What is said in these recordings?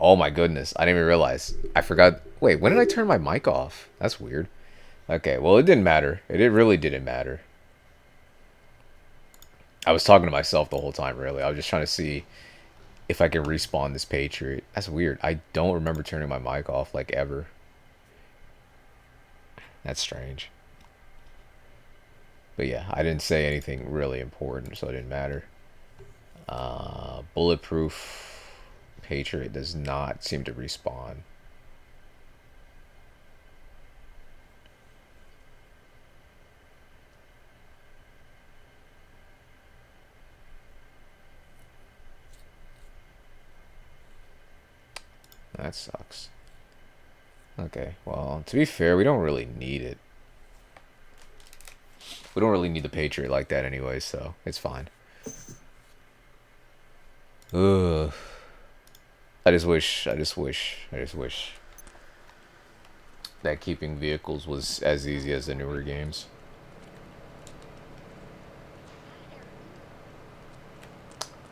Oh my goodness. I didn't even realize. I forgot. Wait, when did I turn my mic off? That's weird. Okay, well, it didn't matter. It really didn't matter. I was talking to myself the whole time, really. I was just trying to see if I can respawn this Patriot. That's weird. I don't remember turning my mic off, like, ever. That's strange. But yeah, I didn't say anything really important, so it didn't matter. Bulletproof Patriot does not seem to respawn. That sucks. Okay, well, to be fair, we don't really need it. We don't really need the Patriot like that anyway, so it's fine. Ugh. I just wish that keeping vehicles was as easy as the newer games.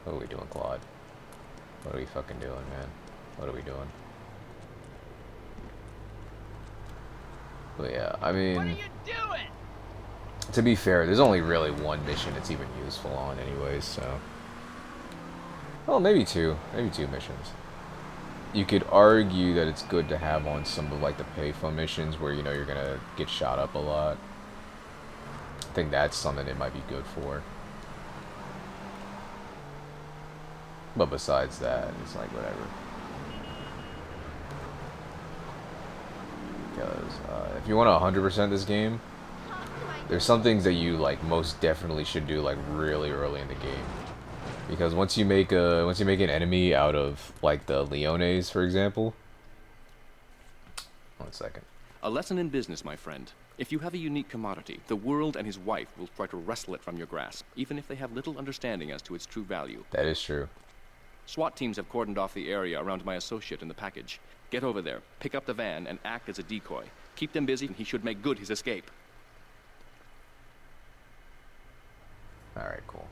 What are we doing, Claude? What are we fucking doing, man? What are we doing? But yeah, I mean, to be fair, there's only really one mission it's even useful on anyways, so. Well, maybe two missions. You could argue that it's good to have on some of like the payphone missions where you know you're gonna get shot up a lot. I think that's something it might be good for. But besides that, it's like whatever. Because if you want to 100% this game, there's some things that you like most definitely should do like really early in the game. Because once you make an enemy out of like the Leones, for example. 1 second. A lesson in business, my friend. If you have a unique commodity, the world and his wife will try to wrestle it from your grasp, even if they have little understanding as to its true value. That is true. SWAT teams have cordoned off the area around my associate and the package. Get over there, pick up the van, and act as a decoy. Keep them busy, and he should make good his escape. Alright, cool.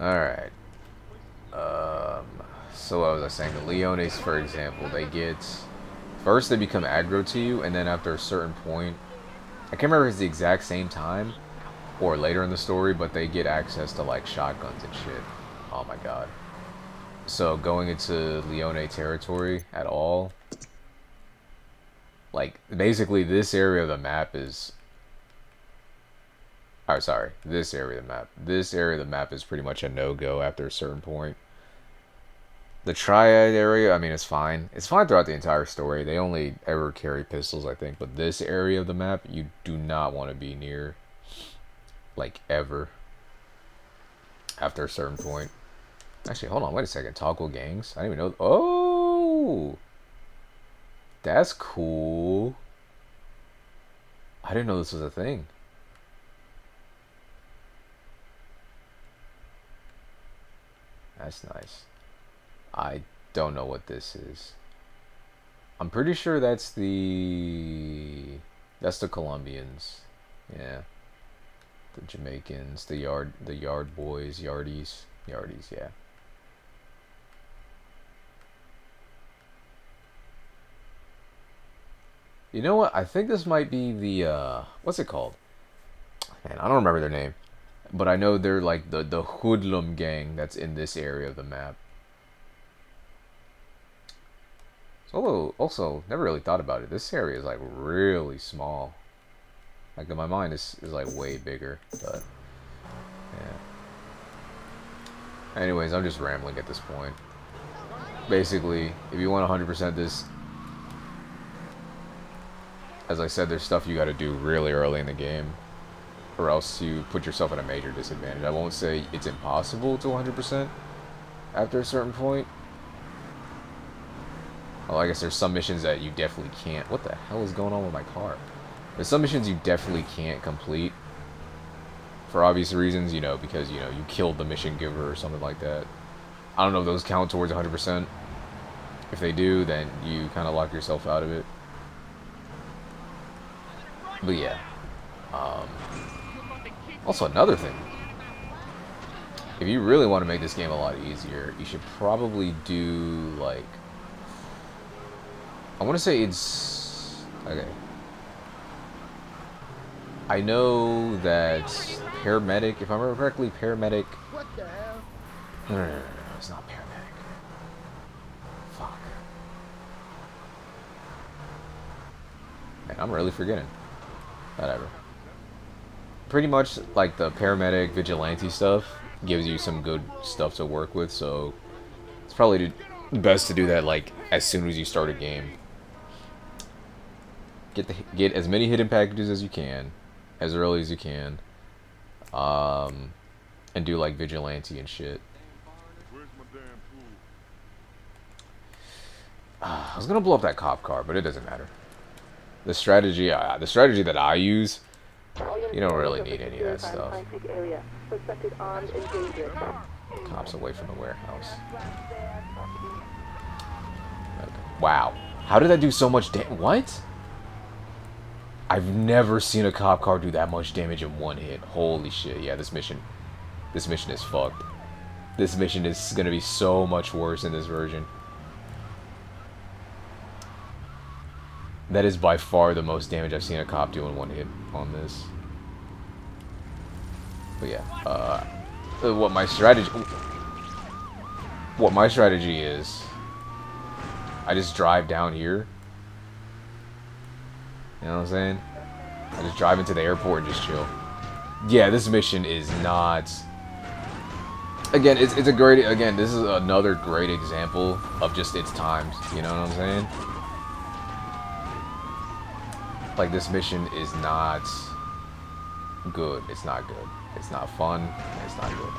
Alright. So what was I saying? The Leones, for example, they get... First, they become aggro to you, and then after a certain point... I can't remember if it's the exact same time, or later in the story, but they get access to, like, shotguns and shit. Oh my god. So, going into Leone territory at all... Like, basically, this area of the map is... Oh, sorry. This area of the map. This area of the map is pretty much a no-go after a certain point. The Triad area, I mean, it's fine. It's fine throughout the entire story. They only ever carry pistols, I think. But this area of the map, you do not want to be near. Like, ever. After a certain point. Actually, hold on. Wait a second. Toggle gangs? I didn't even know. Oh! That's cool. I didn't know this was a thing. That's nice. I don't know what this is. I'm pretty sure that's the Colombians. Yeah. The Jamaicans, the yard boys, yardies, yeah. You know what? I think this might be the what's it called? Man, I don't remember their name. But I know they're like the hoodlum gang that's in this area of the map. Although, also, never really thought about it. This area is like really small. Like in my mind, is like way bigger. But yeah. Anyways, I'm just rambling at this point. Basically, if you want 100% this, as I said, there's stuff you got to do really early in the game, or else you put yourself at a major disadvantage. I won't say it's impossible to 100% after a certain point. Well, I guess there's some missions that you definitely can't. What the hell is going on with my car? There's some missions you definitely can't complete for obvious reasons, you know, because, you know, you killed the mission giver or something like that. I don't know if those count towards 100%. If they do, then you kind of lock yourself out of it. But yeah. Also, another thing. if you really want to make this game a lot easier, you should probably do like, I want to say it's okay. I know that paramedic, if I remember correctly, paramedic. What the hell? No, it's not paramedic. Fuck. Man, I'm really forgetting. Whatever. Pretty much like the paramedic vigilante stuff gives you some good stuff to work with, so it's probably best to do that like as soon as you start a game. Get as many hidden packages as you can, as early as you can, and do like vigilante and shit. I was gonna blow up that cop car, but it doesn't matter. The strategy that I use, you don't really need any of that stuff. Cops away from the warehouse. Okay. Wow, how did that do so much damage? What? I've never seen a cop car do that much damage in one hit. Holy shit! Yeah, this mission is fucked. This mission is gonna be so much worse in this version. That is by far the most damage I've seen a cop do in one hit on this. But yeah, what my strategy is, I just drive down here. You know what I'm saying? I just drive into the airport and just chill. Yeah, this mission is not. Again, it's a great. Again, this is another great example of just its times. You know what I'm saying? Like, this mission is not good. It's not good. It's not fun. It's not good.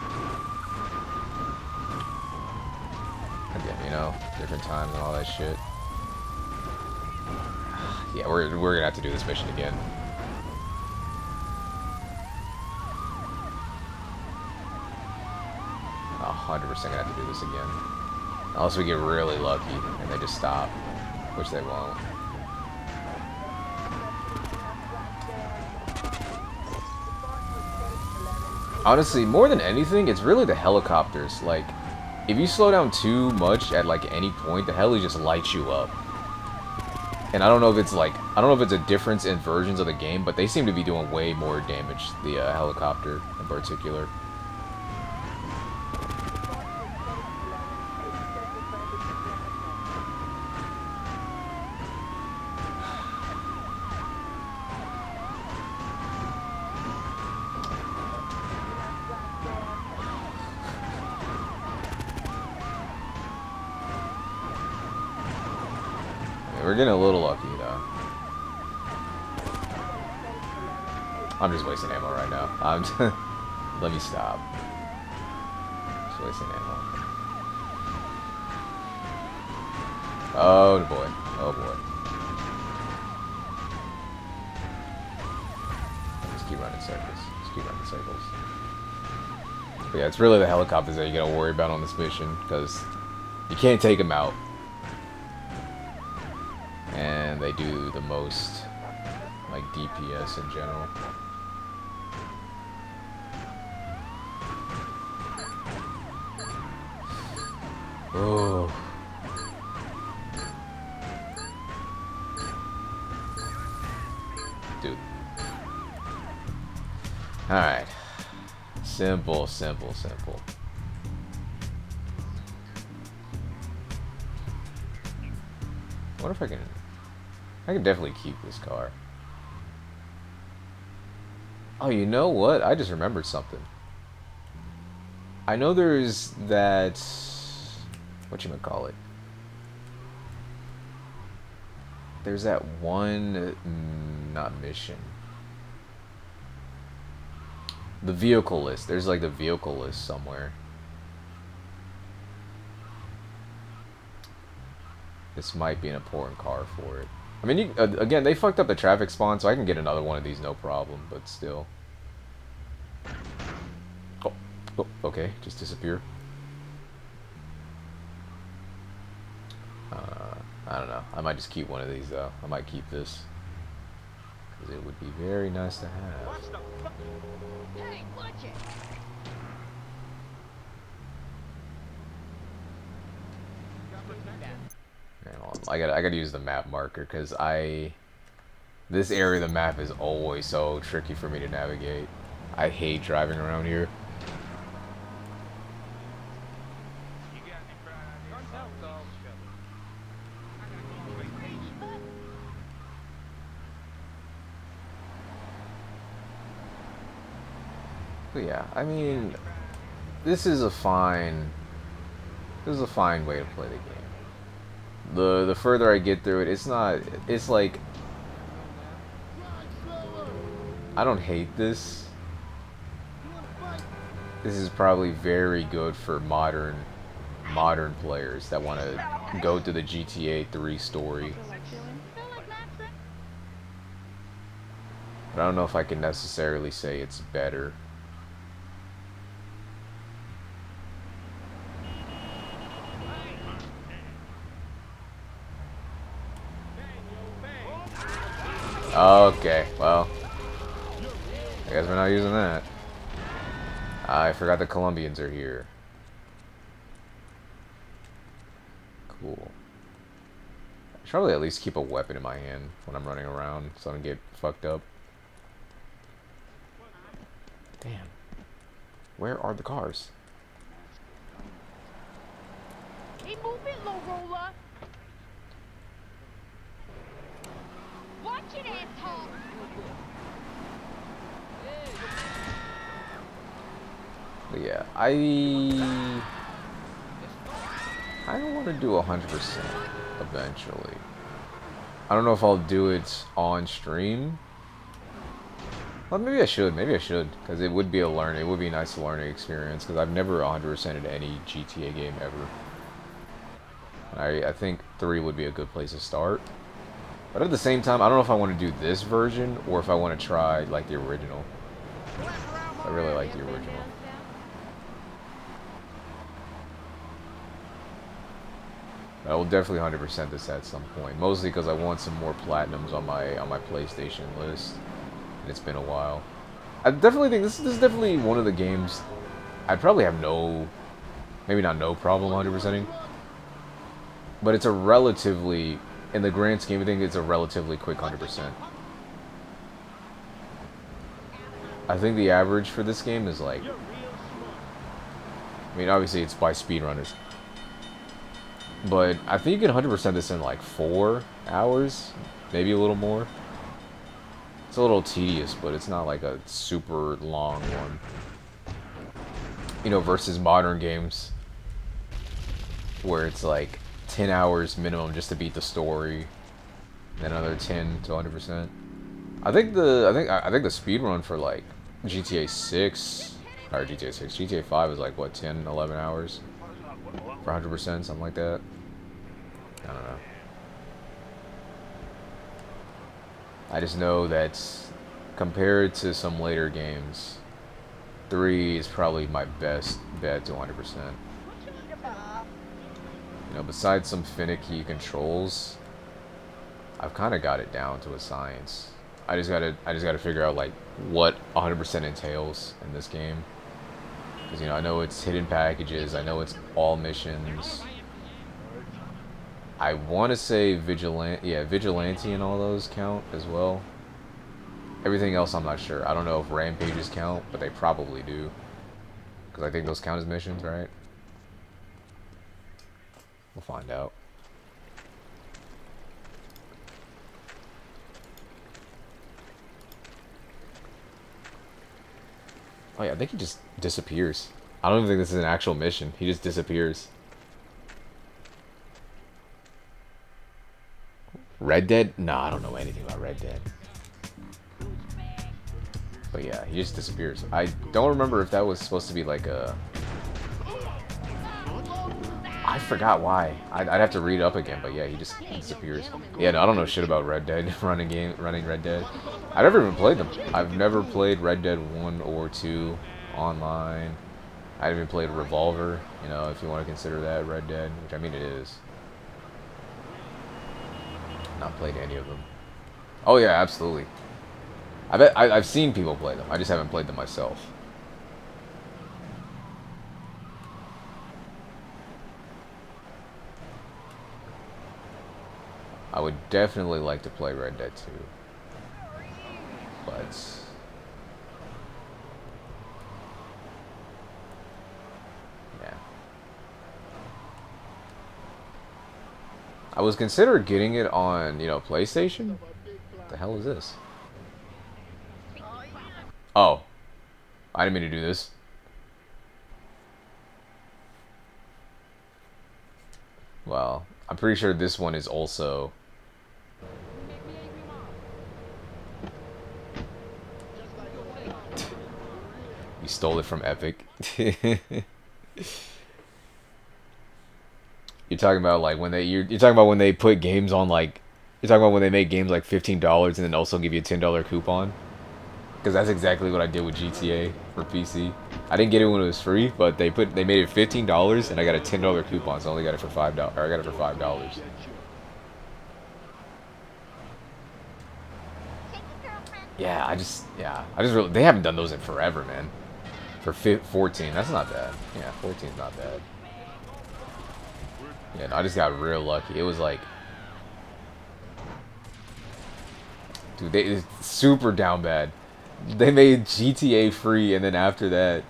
Again, you know, different times and all that shit. Yeah, we're gonna have to do this mission again. 100% gonna have to do this again. Unless we get really lucky and they just stop, which they won't. Honestly, more than anything, it's really the helicopters. Like, if you slow down too much at like any point, the heli just lights you up. And I don't know if it's like, I don't know if it's a difference in versions of the game, but they seem to be doing way more damage, the helicopter in particular. We're getting a little lucky, though. I'm just wasting ammo right now. Let me stop. Just wasting ammo. Oh boy. Oh boy. Just keep running circles. Just keep running circles. But yeah, it's really the helicopters that you gotta worry about on this mission, because you can't take them out. And they do the most, like, DPS in general. Oh. Dude. Alright. Simple, simple, simple. I wonder if I can definitely keep this car. Oh, you know what? I just remembered something. I know there's that, whatchamacallit? There's that one, not mission. The vehicle list. There's like the vehicle list somewhere. This might be an important car for it. I mean, again, they fucked up the traffic spawn, so I can get another one of these no problem, but still. Oh, okay, just disappear. I don't know. I might just keep one of these, though. I might keep this. Because it would be very nice to have. Hey, watch it! Man, hold on. I gotta use the map marker because this area of the map is always so tricky for me to navigate. I hate driving around here. But yeah, I mean, this is a fine way to play the game. The further I get through it, it's like I don't hate this. This is probably very good for modern players that want to go through the GTA 3 story. But I don't know if I can necessarily say it's better. Okay, well, I guess we're not using that. I forgot the Colombians are here. Cool. I should probably at least keep a weapon in my hand when I'm running around so I don't get fucked up. Damn. Where are the cars? Hey, move it, low roller. Watch it, asshole. But yeah, I don't want to do 100% eventually. I don't know if I'll do it on stream. Well, maybe I should. Maybe I should, because it would be a learning. It would be a nice learning experience, because I've never 100%ed any GTA game ever. I think 3 would be a good place to start. But at the same time, I don't know if I want to do this version or if I want to try like the original. I really like the original. I will definitely 100% this at some point. Mostly because I want some more platinums on my PlayStation list. And it's been a while. I definitely think this is definitely one of the games I'd probably have maybe not no problem 100%ing. But it's a relatively, in the grand scheme of things, it's a relatively quick 100%. I think the average for this game is like, I mean, obviously it's by speedrunners. But I think you can 100% this in like 4 hours, maybe a little more. It's a little tedious, but it's not like a super long one. You know, versus modern games where it's like 10 hours minimum just to beat the story, then another 10 to 100%. I think the speed run for like GTA 6 or GTA 5 is like what 10, 11 hours for 100%, something like that. I don't know. I just know that compared to some later games, 3 is probably my best bet to 100%. You know, besides some finicky controls, I've kind of got it down to a science. I just gotta figure out like what 100% entails in this game. Because you know, I know it's hidden packages, I know it's all missions. I want to say Vigilante and all those count as well. Everything else I'm not sure. I don't know if rampages count, but they probably do. Because I think those count as missions, right? We'll find out. Oh yeah, I think he just disappears. I don't even think this is an actual mission. He just disappears. Red Dead? No, I don't know anything about Red Dead. But yeah, he just disappears. I don't remember if that was supposed to be like a... I forgot why. I'd have to read up again, but yeah, he just disappears. Yeah, no, I don't know shit about Red Dead, running Red Dead. I've never even played them. I've never played Red Dead 1 or 2 online. I haven't even played Revolver, you know, if you want to consider that Red Dead, which I mean it is. Not played any of them. Oh yeah, absolutely. I've seen people play them. I just haven't played them myself. I would definitely like to play Red Dead 2. But yeah. I was considering getting it on, PlayStation. What the hell is this? Oh. I didn't mean to do this. Well, I'm pretty sure this one is also... You stole it from Epic. You're talking about like when you're talking about when they put games on like you're talking about when they make games like $15 and then also give you a $10 coupon. Because that's exactly what I did with GTA for PC. I didn't get it when it was free, but they made it $15 and I got a $10 coupon, so I only got it for $5. Or I got it for $5. Yeah, I just really, they haven't done those in forever, man. For 14, that's not bad. Yeah, 14's not bad. Yeah, no, I just got real lucky. It was like, dude, it's super down bad. They made GTA free, and then after that,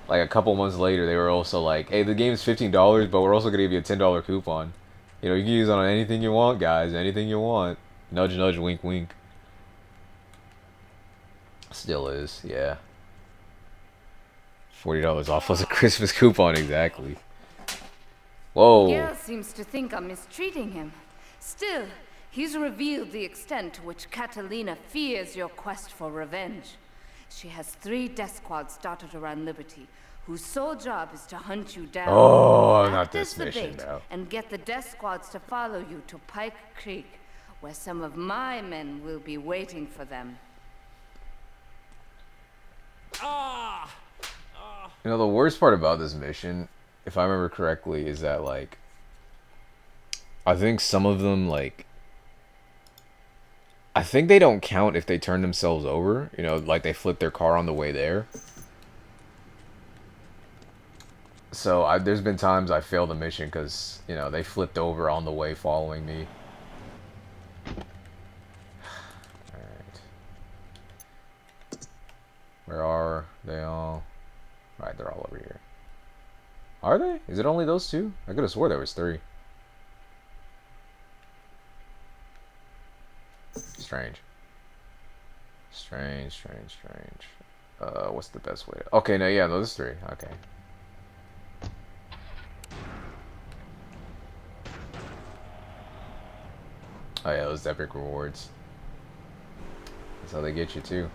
like a couple months later, they were also like, "Hey, the game's $15, but we're also gonna give you a $10 coupon. You can use it on anything you want, guys. Anything you want. Nudge, nudge, wink, wink." Still is, yeah. $40 off was a Christmas coupon, exactly. Whoa. Miguel seems to think I'm mistreating him. Still, he's revealed the extent to which Catalina fears your quest for revenge. She has 3 death squads dotted around Liberty, whose sole job is to hunt you down. Oh, not Act this as the mission, bait bro. and get the death squads to follow you to Pike Creek, where some of my men will be waiting for them. The worst part about this mission, if I remember correctly, is that, like, I think some of them, like, I think they don't count if they turn themselves over, like they flip their car on the way there. So there's been times I failed the mission because, they flipped over on the way following me. Alright. Where are they all? Alright, they're all over here. Are they? Is it only those 2? I could have swore there was 3. Strange. Strange. What's the best way to... Okay, no, yeah, those 3. Okay. Oh yeah, those epic rewards. That's how they get you too.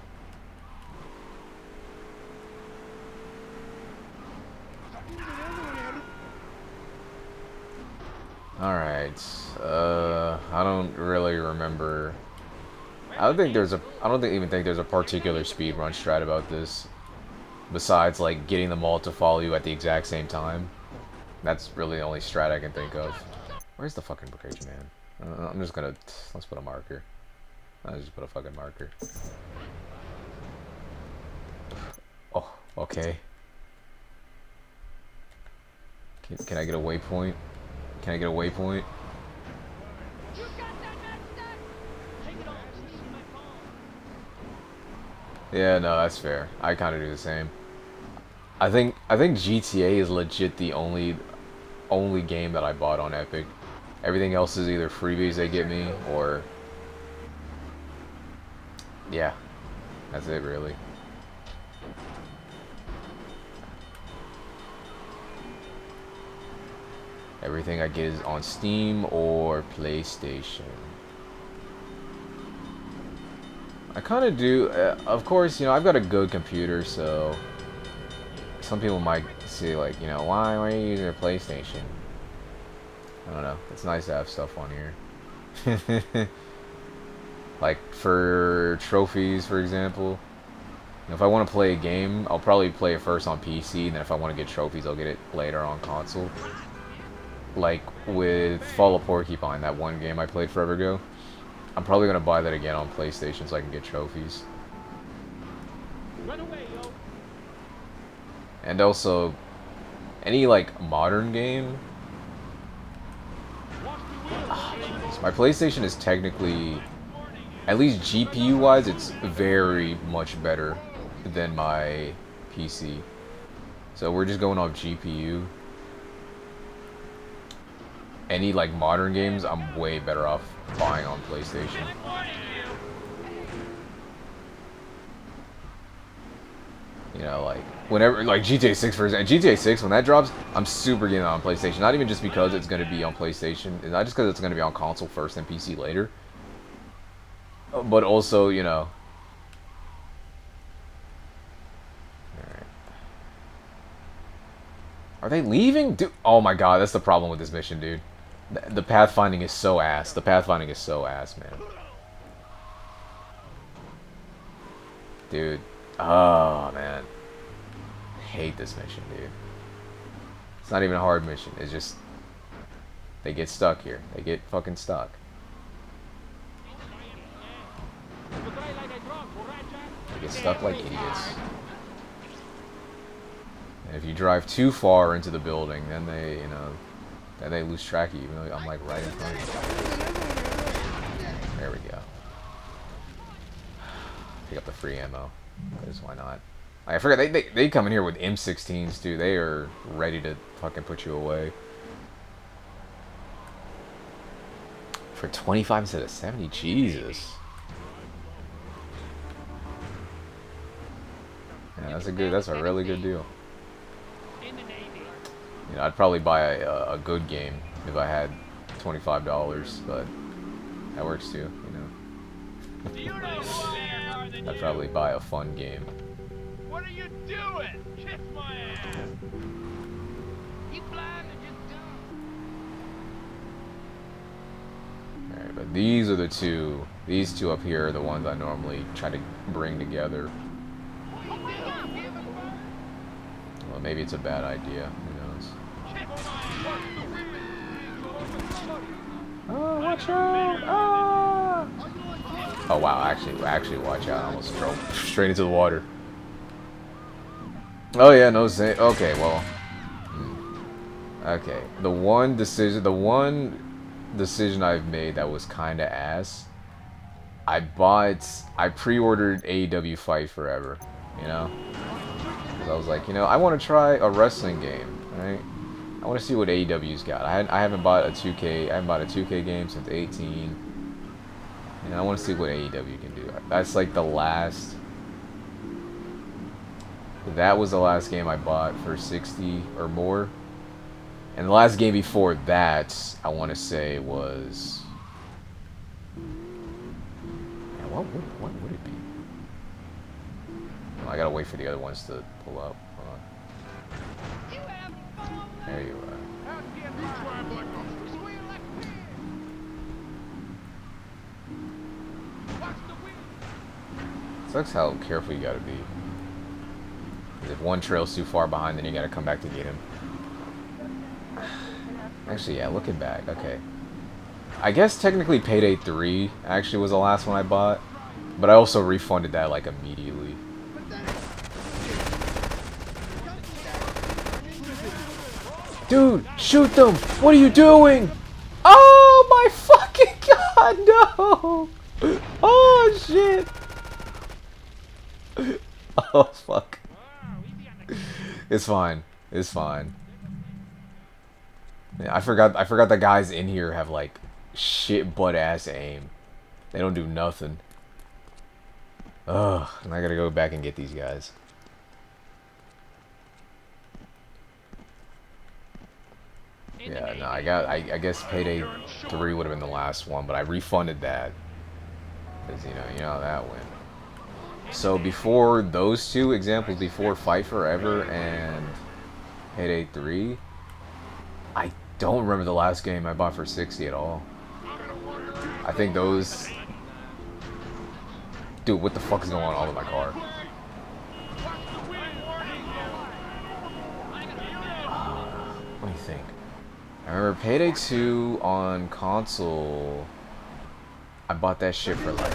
Alright. I don't really remember. I don't even think there's a particular speedrun strat about this. Besides, like, getting them all to follow you at the exact same time. That's really the only strat I can think of. Where's the fucking bridge, man? I'm just gonna... Let's put a marker. I'll just put a fucking marker. Oh, okay. Can I get a waypoint? Can I get a waypoint? Yeah, no, that's fair. I kind of do the same. I think GTA is legit the only game that I bought on Epic. Everything else is either freebies they get me or yeah, that's it really. Everything I get is on Steam or PlayStation. I kind of do, of course, I've got a good computer, so some people might say, like, why are you using a PlayStation? I don't know. It's nice to have stuff on here. Like, for trophies, for example. If I want to play a game, I'll probably play it first on PC, and then if I want to get trophies, I'll get it later on console. Like, with Fall of Porcupine, that one game I played forever ago. I'm probably going to buy that again on PlayStation so I can get trophies. Run away, yo. And also, any, like, modern game... games. My PlayStation is technically, at least GPU wise, it's very much better than my PC. So we're just going off GPU. Any like modern games, I'm way better off buying on PlayStation. You know, like whenever, like GTA 6 for example, GTA 6 when that drops, I'm super getting it on PlayStation. Not even just because it's going to be on PlayStation, not just because it's going to be on console first and PC later, but also, you know. Alright. Are they leaving? Dude, oh my god, that's the problem with this mission, dude. The pathfinding is so ass. The pathfinding is so ass, man. Dude. Oh, man. I hate this mission, dude. It's not even a hard mission. It's just... They get stuck here. They get fucking stuck. They get stuck like idiots. And if you drive too far into the building, then they, you know... Then they lose track of you, even though I'm like right in front of you. There we go. Pick up the free ammo. Because why not? I forgot, they come in here with M16s too. They are ready to fucking put you away. For 25 instead of 70? Jesus. Yeah, that's a really good deal. You know, I'd probably buy a good game if I had $25, but that works too, you know. I'd probably buy a fun game. What are you doing? Kiss my ass! You blind or just dumb? Alright, but these are the two. These two up here are the ones I normally try to bring together. Well, maybe it's a bad idea. Who knows? Oh, watch out! Ah! Oh wow! Actually, watch out! I almost drove straight into the water. Oh yeah, no say. Okay, well. Okay, the one decision I've made that was kind of ass. I pre-ordered AEW Fight Forever. You know, 'cause I was like, you know, I want to try a wrestling game, right? I want to see what AEW's got. I haven't bought a 2K. I haven't bought a 2K game since 18. And I want to see what AEW can do. That's like the last. That was the last game I bought for 60 or more. And the last game before that, I want to say was. Yeah, what would it be? Oh, I gotta wait for the other ones to pull up. Hold on. There you are. Sucks how careful you gotta be. If one trail's too far behind, then you gotta come back to get him. Actually, yeah, looking back, okay. I guess technically Payday 3 actually was the last one I bought, but I also refunded that like immediately. Dude, shoot them! What are you doing? Oh my fucking god, no! Oh shit! Oh fuck. It's fine. It's fine. Yeah, I forgot the guys in here have like shit butt ass aim. They don't do nothing. Ugh, and I gotta go back and get these guys. Yeah, no, I guess Payday 3 would have been the last one, but I refunded that. Because, you know how that went. So before those two examples, before Fight Forever and Payday 3, I don't remember the last game I bought for 60 at all. I think those... Dude, what the fuck is going on with my car? What do you think? I remember Payday 2 on console. I bought that shit for like...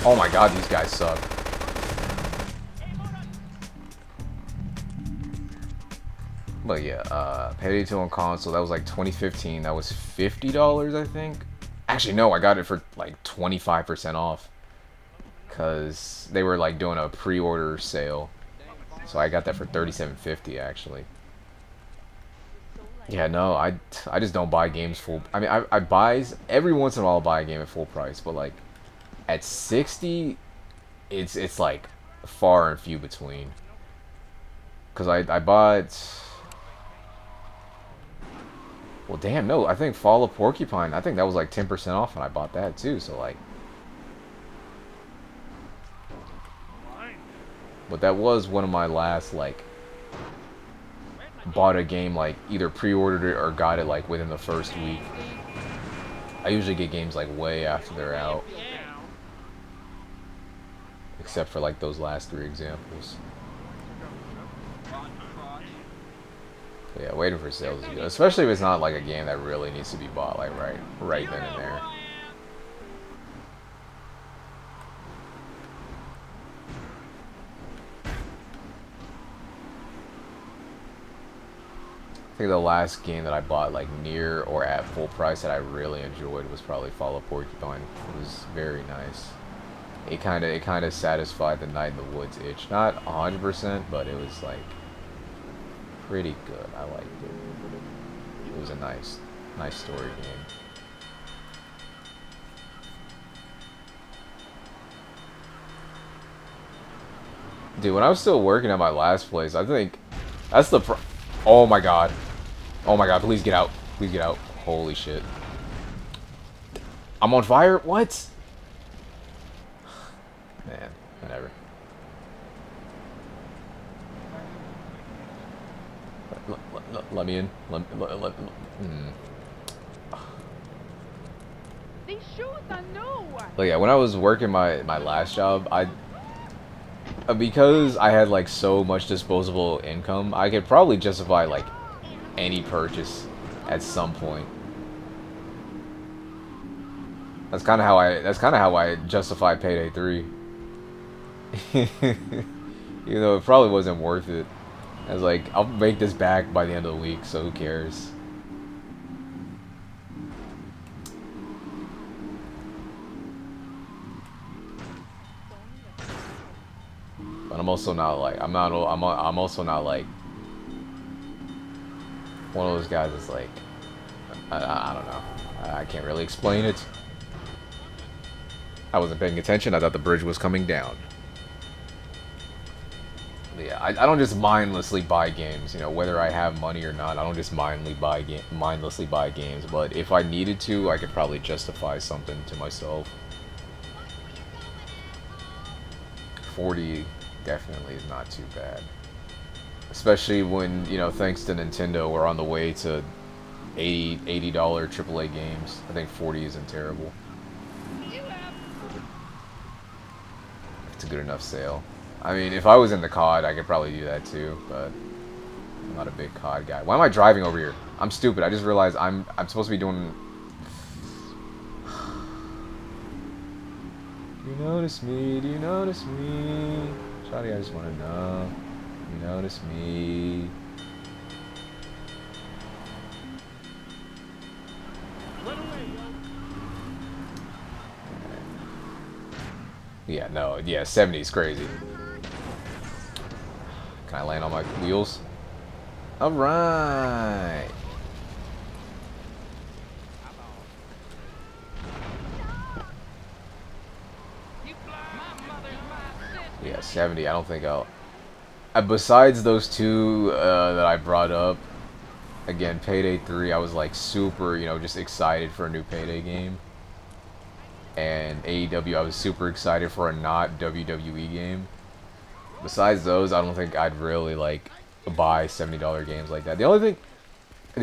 Oh my god, these guys suck. But yeah, Payday 2 on console, that was like 2015. That was $50, I think. Actually, no, I got it for like 25% off. Because they were like doing a pre-order sale. So I got that for $37.50 actually. Yeah, no, I just don't buy games full. I mean, I buys every once in a while I'll buy a game at full price, but like at 60, it's like far and few between. Cause I bought. Well, damn, no, I think Fall of Porcupine. I think that was like 10% off, and I bought that too. So like, but that was one of my last like bought a game like either pre-ordered it or got it like within the first week. I usually get games like way after they're out, except for like those last 3 examples. But yeah, waiting for sales is good, especially if it's not like a game that really needs to be bought like right then and there. I think the last game that I bought like near or at full price that I really enjoyed was probably Fall of Porcupine. It was very nice. It kind of satisfied the Night in the Woods itch. Not 100%, but it was like pretty good. I liked it. It was a nice story game. Dude, when I was still working at my last place, I think that's the oh my god. Oh my god, please get out. Please get out. Holy shit. I'm on fire? What? Man, whatever. Let me in. These shoes are new. But yeah, when I was working my last job, because I had like so much disposable income, I could probably justify like any purchase at some point. That's kind of how I justify Payday 3. Even though it probably wasn't worth it. I was like, I'll make this back by the end of the week, so who cares? But I'm also not like I'm also not like one of those guys that's like I don't know. I can't really explain it. I wasn't paying attention. I thought the bridge was coming down. But yeah, I don't just mindlessly buy games. You know, whether I have money or not, I don't just mindlessly buy games. But if I needed to, I could probably justify something to myself. 40 definitely is not too bad. Especially when, you know, thanks to Nintendo, we're on the way to $80 AAA games. I think 40 isn't terrible. It's a good enough sale. I mean, if I was in the COD, I could probably do that too, but I'm not a big COD guy. Why am I driving over here? I'm stupid. I just realized I'm supposed to be doing... Do you notice me? Do you notice me? Shawty, I just want to know. You notice me? Yeah, no, yeah, 70 is crazy. Can I land on my wheels? Alright. Yeah, 70, I don't think I'll... besides those two that I brought up, again, Payday 3, I was like super, you know, just excited for a new Payday game. And AEW, I was super excited for a not WWE game. Besides those, I don't think I'd really like buy $70 games like that. The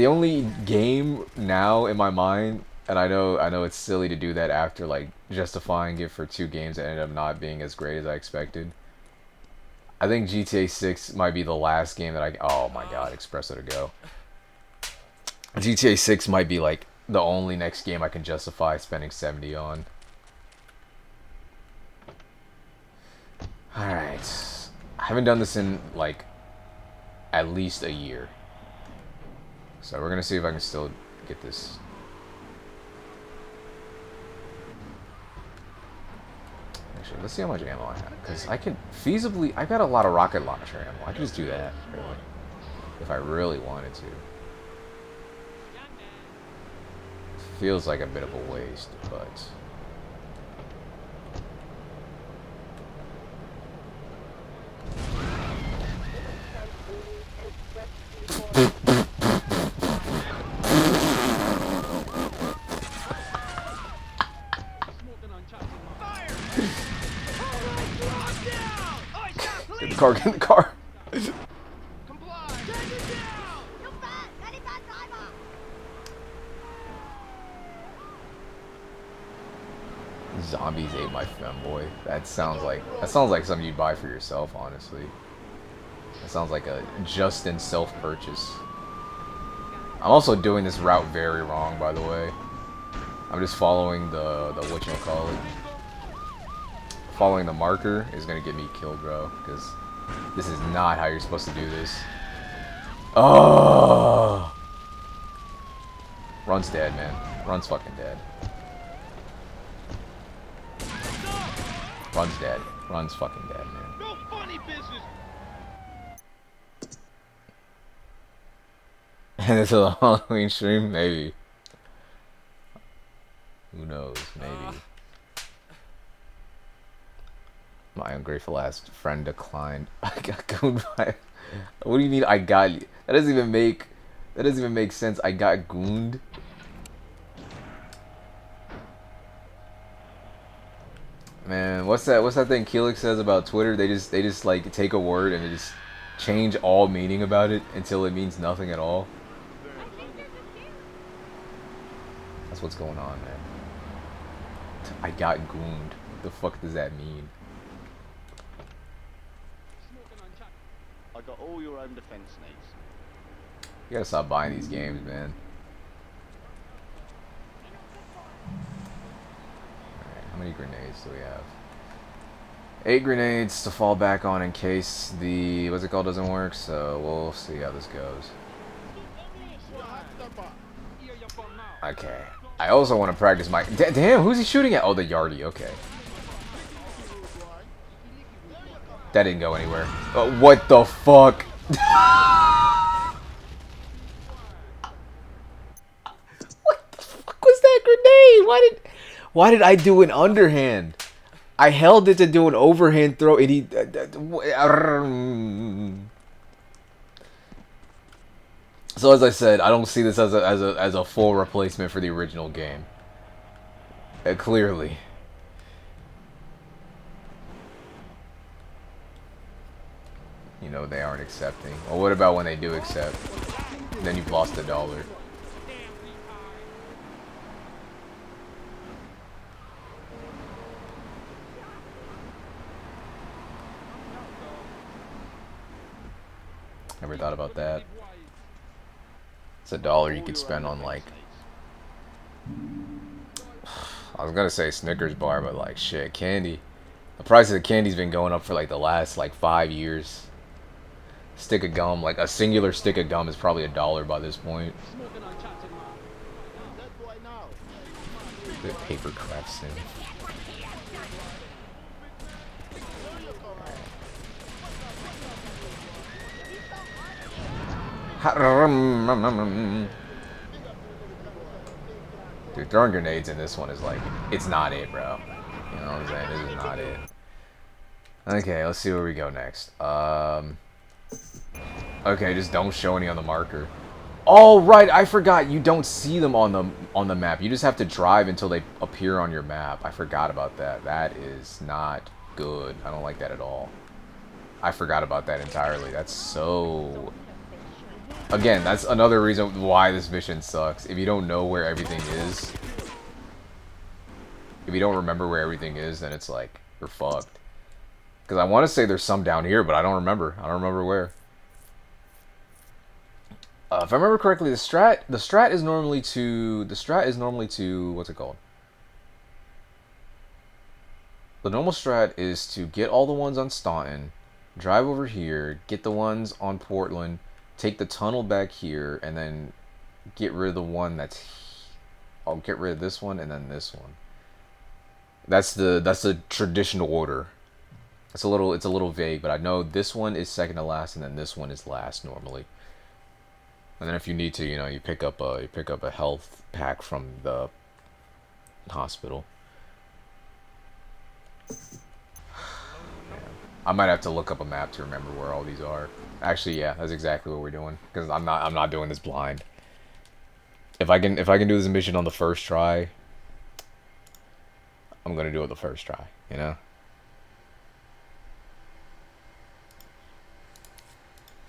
only game now in my mind, and I know it's silly to do that after like justifying it for 2 games that ended up not being as great as I expected. I think GTA 6 might be the last game that oh my god, Espresso to go. GTA 6 might be like the only next game I can justify spending 70 on. Alright. I haven't done this in like at least a year. So we're gonna see if I can still get this. Actually, let's see how much ammo I have. Because I can feasibly... I got a lot of rocket launcher ammo. I can just do that, really. If I really wanted to. Feels like a bit of a waste, but... Get the car, get in the car! Zombies ate my femboy. That sounds like something you'd buy for yourself, honestly. That sounds like a Justin self-purchase. I'm also doing this route very wrong, by the way. I'm just following the whatchamacallit. Following the marker is gonna get me killed, bro. Because this is not how you're supposed to do this. Oh! Run's dead, man. Run's fucking dead. Run's dead. Run's fucking dead, man. No funny business. And it's a Halloween stream? Maybe. Who knows? Maybe. My ungrateful ass friend declined. I got gooned by... What do you mean I got... That doesn't even make sense. I got gooned. Man, what's that thing Keelix says about Twitter? They just like take a word and they just change all meaning about it until it means nothing at all. That's what's going on, man. I got gooned. What the fuck does that mean? I got all your own defense needs. You gotta stop buying these games, man. Alright, how many grenades do we have? 8 grenades to fall back on in case the what's it called doesn't work, so we'll see how this goes. Okay. I also want to practice my... Damn, who's he shooting at? Oh, the Yardie, okay. That didn't go anywhere. What the fuck? What the fuck was that grenade? Why did I do an underhand? I held it to do an overhand throw and he... So as I said, I don't see this as a full replacement for the original game. Clearly. You know they aren't accepting. Well, what about when they do accept? Then you've lost $1. Never thought about that. It's $1 you could spend on like... I was gonna say Snickers bar, but like shit, candy. The price of the candy's been going up for like the last like 5 years. Stick of gum, like a singular stick of gum is probably $1 by this point. Good paper craft sim. Dude, throwing grenades in this one is like, it's not it, bro. You know what I'm saying? This is not it. Okay, let's see where we go next. Okay, just don't show any on the marker. Oh, right, I forgot. You don't see them on the map. You just have to drive until they appear on your map. I forgot about that. That is not good. I don't like that at all. I forgot about that entirely. That's so... Again, that's another reason why this mission sucks. If you don't know where everything is, if you don't remember where everything is, then it's like, you're fucked. Because I want to say there's some down here, but I don't remember. I don't remember where. If I remember correctly, the strat is normally to, what's it called? The normal strat is to get all the ones on Staunton, drive over here, get the ones on Portland, take the tunnel back here, and then get rid of the one that's. I'll get rid of this one and then this one. That's the traditional order. It's a little vague, but I know this one is second to last, and then this one is last normally. And then if you need to, you pick up a health pack from the hospital. I might have to look up a map to remember where all these are. Actually, yeah, that's exactly what we're doing. Because I'm not doing this blind. If I can do this mission on the first try, I'm gonna do it the first try.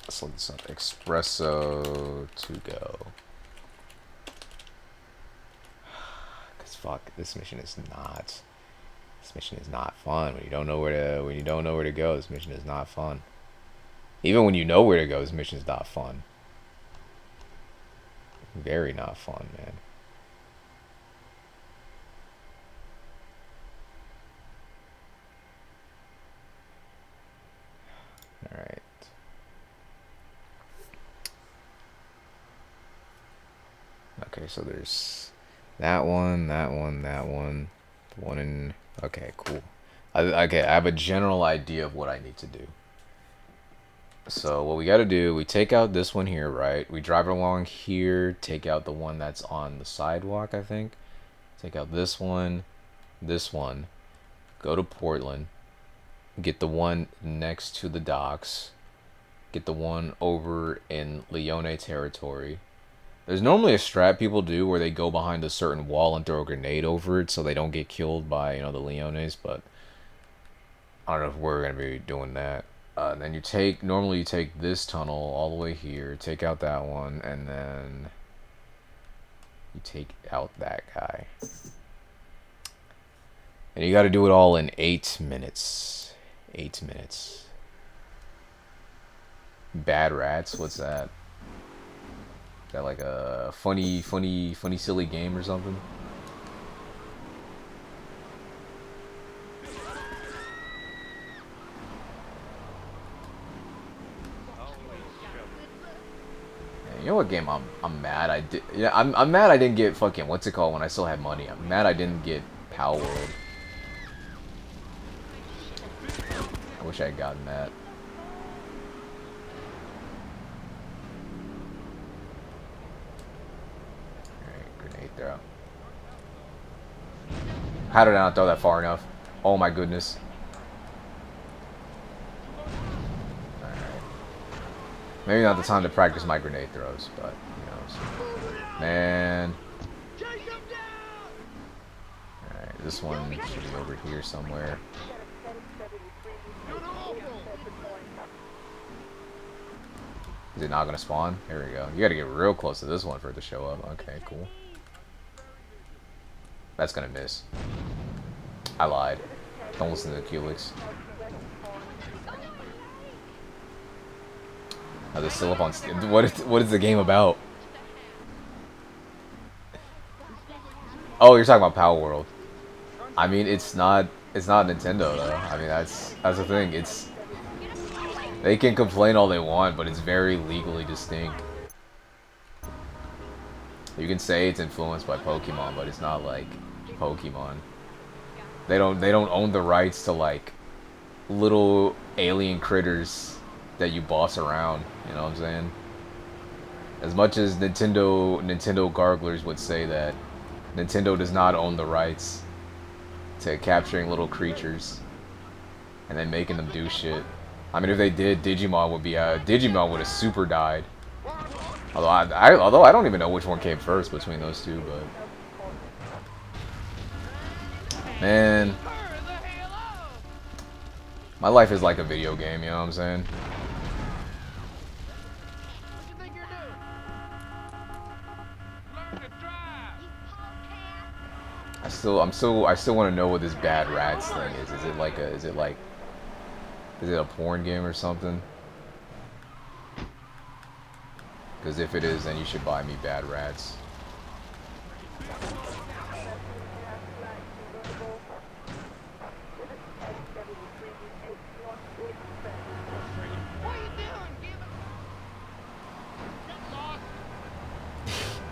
Let's look this up. Espresso to go. Cause fuck, this mission is not. This mission is not fun. When you don't know where to go, this mission is not fun. Even when you know where to go, this mission is not fun. Very not fun, man. All right. Okay, so there's that one, that one, that one, the one in. Okay, cool. Okay, I have a general idea of what I need to do. So what we got to do, we take out this one here, right? We drive along here, take out the one that's on the sidewalk, I think. Take out this one, go to Portland, get the one next to the docks, get the one over in Leone territory. There's normally a strat people do where they go behind a certain wall and throw a grenade over it so they don't get killed by, the Leones, but I don't know if we're going to be doing that. And then normally you take this tunnel all the way here, take out that one, and then you take out that guy. And you got to do it all in 8 minutes. 8 minutes. Bad Rats, what's that? Is that like a funny, silly game or something? You know what game I'm mad I did? Yeah, I'm mad I didn't get fucking what's it called when I still had money. I'm mad I didn't get Power World. I wish I had gotten that. Alright, grenade throw. How did I not throw that far enough? Oh my goodness. Maybe not the time to practice my grenade throws, but man. Alright, this one should be over here somewhere. Is it not gonna spawn? Here we go. You gotta get real close to this one for it to show up. Okay, cool. That's gonna miss. I lied. Don't listen to the Culex. Oh, they're still up on. What is the game about? Oh, you're talking about Power World. I mean, it's not Nintendo though. I mean, that's the thing. They can complain all they want, but it's very legally distinct. You can say it's influenced by Pokemon, but it's not like Pokemon. They don't own the rights to like little alien critters that you boss around, you know what I'm saying? As much as Nintendo garglers would say that Nintendo does not own the rights to capturing little creatures and then making them do shit. I mean, if they did, Digimon would have super died. Although I don't even know which one came first between those two, but man, my life is like a video game, you know what I'm saying? I still want to know what this Bad Rats thing is. Is it a porn game or something? Because if it is, then you should buy me Bad Rats.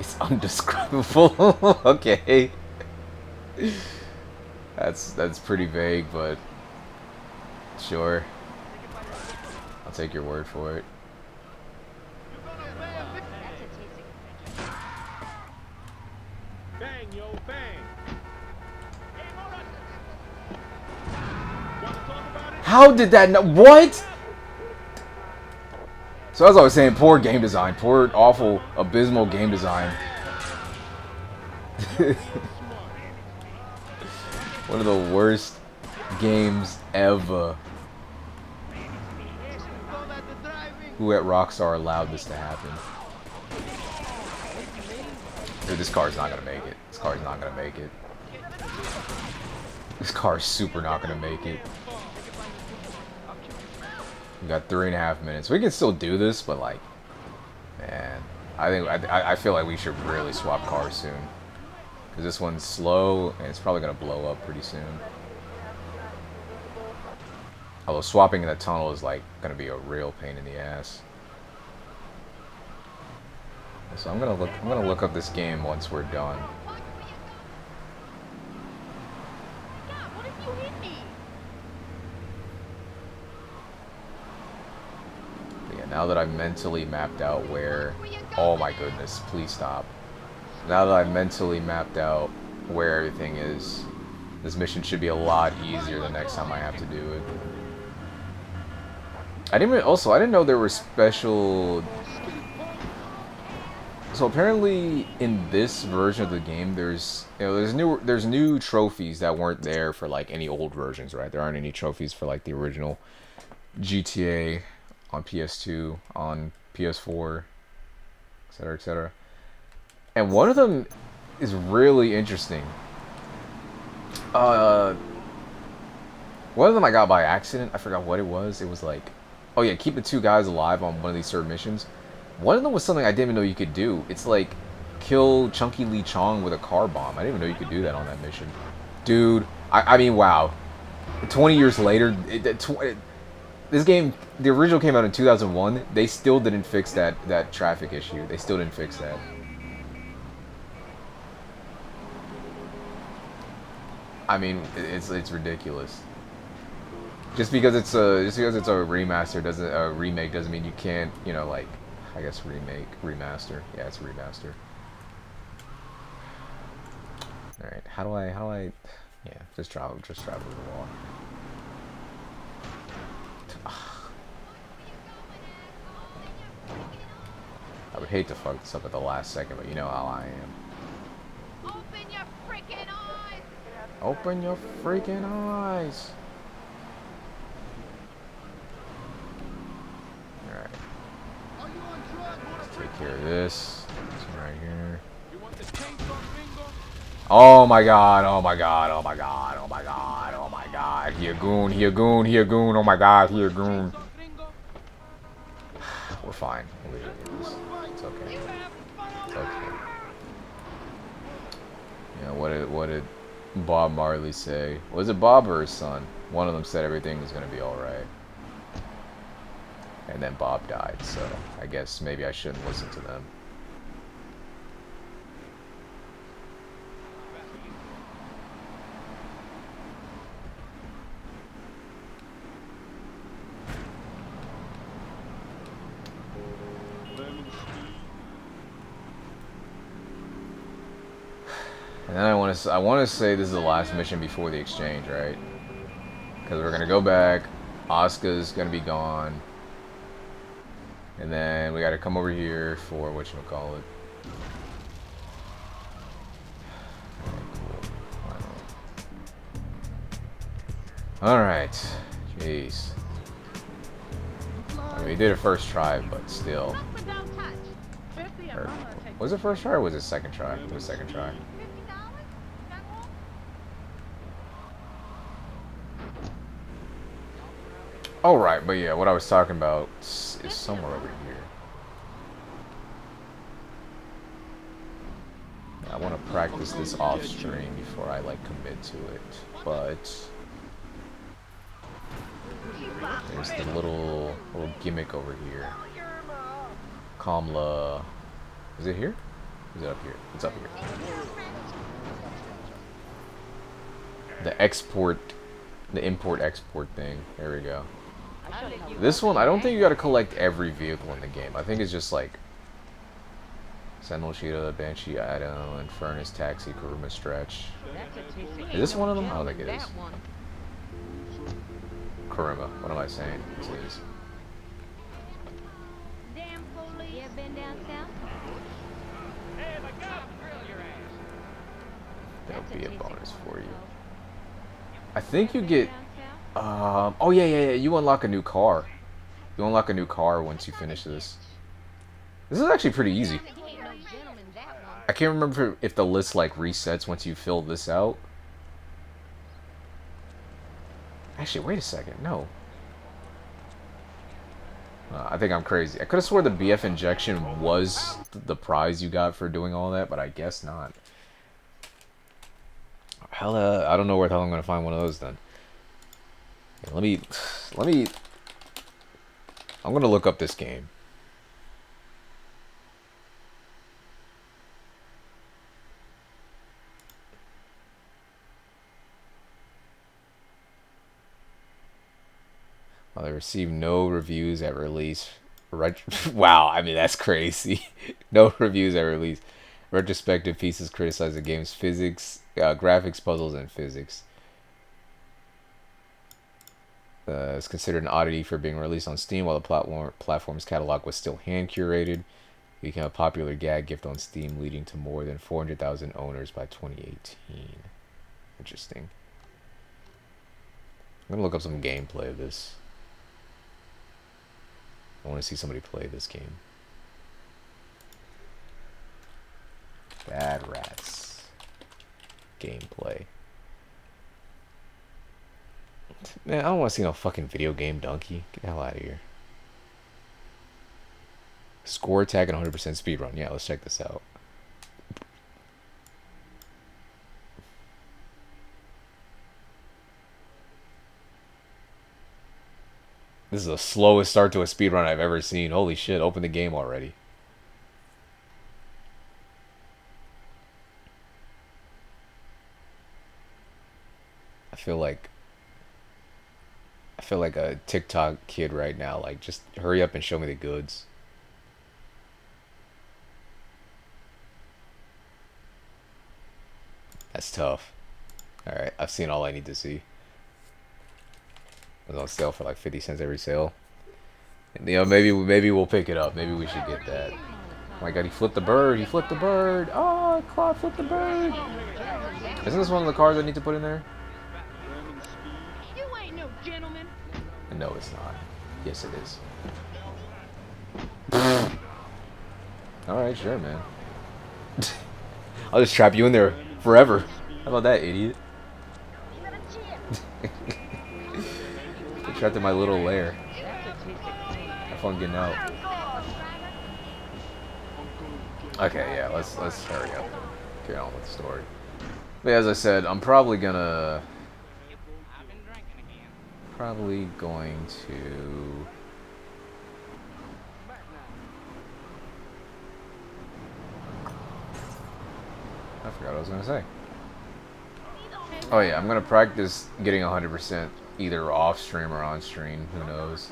It's undescribable. Okay. That's pretty vague, but sure. I'll take your word for it. Bang, yo, bang. Wanna talk about it? How did that no what? So as I was saying, poor game design, poor, awful, abysmal game design. One of the worst games ever. Who at Rockstar allowed this to happen? Dude, this car's not gonna make it. This car's not gonna make it. This car's super not gonna make it. We got 3.5 minutes. We can still do this, but like, man, I feel like we should really swap cars soon. Cause this one's slow and it's probably gonna blow up pretty soon. Although swapping in the tunnel is like gonna be a real pain in the ass. So I'm gonna look up this game once we're done. What if you hit me? But yeah, now that I've mentally mapped out where, oh my goodness, please stop. Now that I've mentally mapped out where everything is, this mission should be a lot easier the next time I have to do it. I didn't know there were special. So apparently in this version of the game, there's new trophies that weren't there for like any old versions, right? There aren't any trophies for like the original GTA on PS2, on PS4, etc., etc. And one of them is really interesting. One of them I got by accident. I forgot what it was. It was like, oh yeah, keep the 2 guys alive on one of these certain missions. One of them was something I didn't even know you could do. It's like, kill Chunky Lee Chong with a car bomb. I didn't even know you could do that on that mission. Dude, I mean, wow. 20 years later, this game, the original came out in 2001. They still didn't fix that traffic issue. They still didn't fix that. I mean, it's ridiculous. Just because it's a remaster doesn't remake doesn't mean you can't, you know, like, I guess remaster. Yeah, it's a remaster. All right, how do I? Yeah, just travel the wall. I would hate to fuck this up at the last second, but you know how I am. Open your freaking eyes! Open your freaking eyes. Alright. Let's take care of this. This one right here. Oh my god, oh my god, oh my god, oh my god, oh my god. He a goon, he a goon, he a goon, oh my god, he a goon. We're fine. It's okay. It's okay. You know, what did Bob Marley say? Was it Bob or his son? One of them said everything was gonna be alright. And then Bob died, so I guess maybe I shouldn't listen to them. And then I want to say this is the last mission before the exchange, right? Because we're gonna go back. Asuka's gonna be gone, and then we got to come over here for whatchamacallit. Okay, cool. All right. Jeez. I mean, we did it first try, but still. Or, was it first try or was it second try? It was second try. Oh, right, but yeah, what I was talking about is somewhere over here. I want to practice this off stream before I like commit to it, but there's the little gimmick over here. Kamla, is it here? Is it up here? It's up here. The export, the import-export thing. There we go. This one, I don't think you gotta collect every vehicle in the game. I think it's just like Sentinel Cheetah, Banshee, Item, and Furnace, Taxi, Kuruma Stretch. Is this one of them? I don't think it is. Kuruma. What am I saying? This is. Damn police. You ever been down south? Hey, my God, grill your ass. That'll be a bonus for you. I think you get. Oh yeah. You unlock a new car. You unlock a new car once you finish this. This is actually pretty easy. I can't remember if the list like resets once you fill this out. Actually, wait a second. No. I think I'm crazy. I could have swore the BF injection was the prize you got for doing all that, but I guess not. Hell, I don't know where the hell I'm gonna find one of those then. Yeah, let me. I'm gonna look up this game. Well, they received no reviews at release. Wow, I mean that's crazy. No reviews at release. Retrospective pieces criticize the game's physics, graphics, puzzles, and physics. It's considered an oddity for being released on Steam while the platform's catalog was still hand curated. It became a popular gag gift on Steam, leading to more than 400,000 owners by 2018. Interesting. I'm gonna look up some gameplay of this. I want to see somebody play this game. Bad Rats. Gameplay. Man, I don't want to see no fucking video game donkey. Get the hell out of here. Score attack and 100% speedrun. Yeah, let's check this out. This is the slowest start to a speedrun I've ever seen. Holy shit, open the game already. I feel like a TikTok kid right now. Like, just hurry up and show me the goods. That's tough. Alright, I've seen all I need to see. It was on sale for like 50 cents every sale. And, you know, maybe we'll pick it up. Maybe we should get that. Oh my god, he flipped the bird. He flipped the bird. Oh, Claude flipped the bird. Isn't this one of the cars I need to put in there? You ain't no gentleman. No, it's not. Yes, it is. Alright, sure, man. I'll just trap you in there forever. How about that, idiot? Get trapped in my little lair. Have fun getting out. Okay, yeah, let's hurry up. Carry on with the story. But as I said, I'm probably going to... I forgot what I was going to say. Oh yeah, I'm going to practice getting 100% either off stream or on stream. Who knows?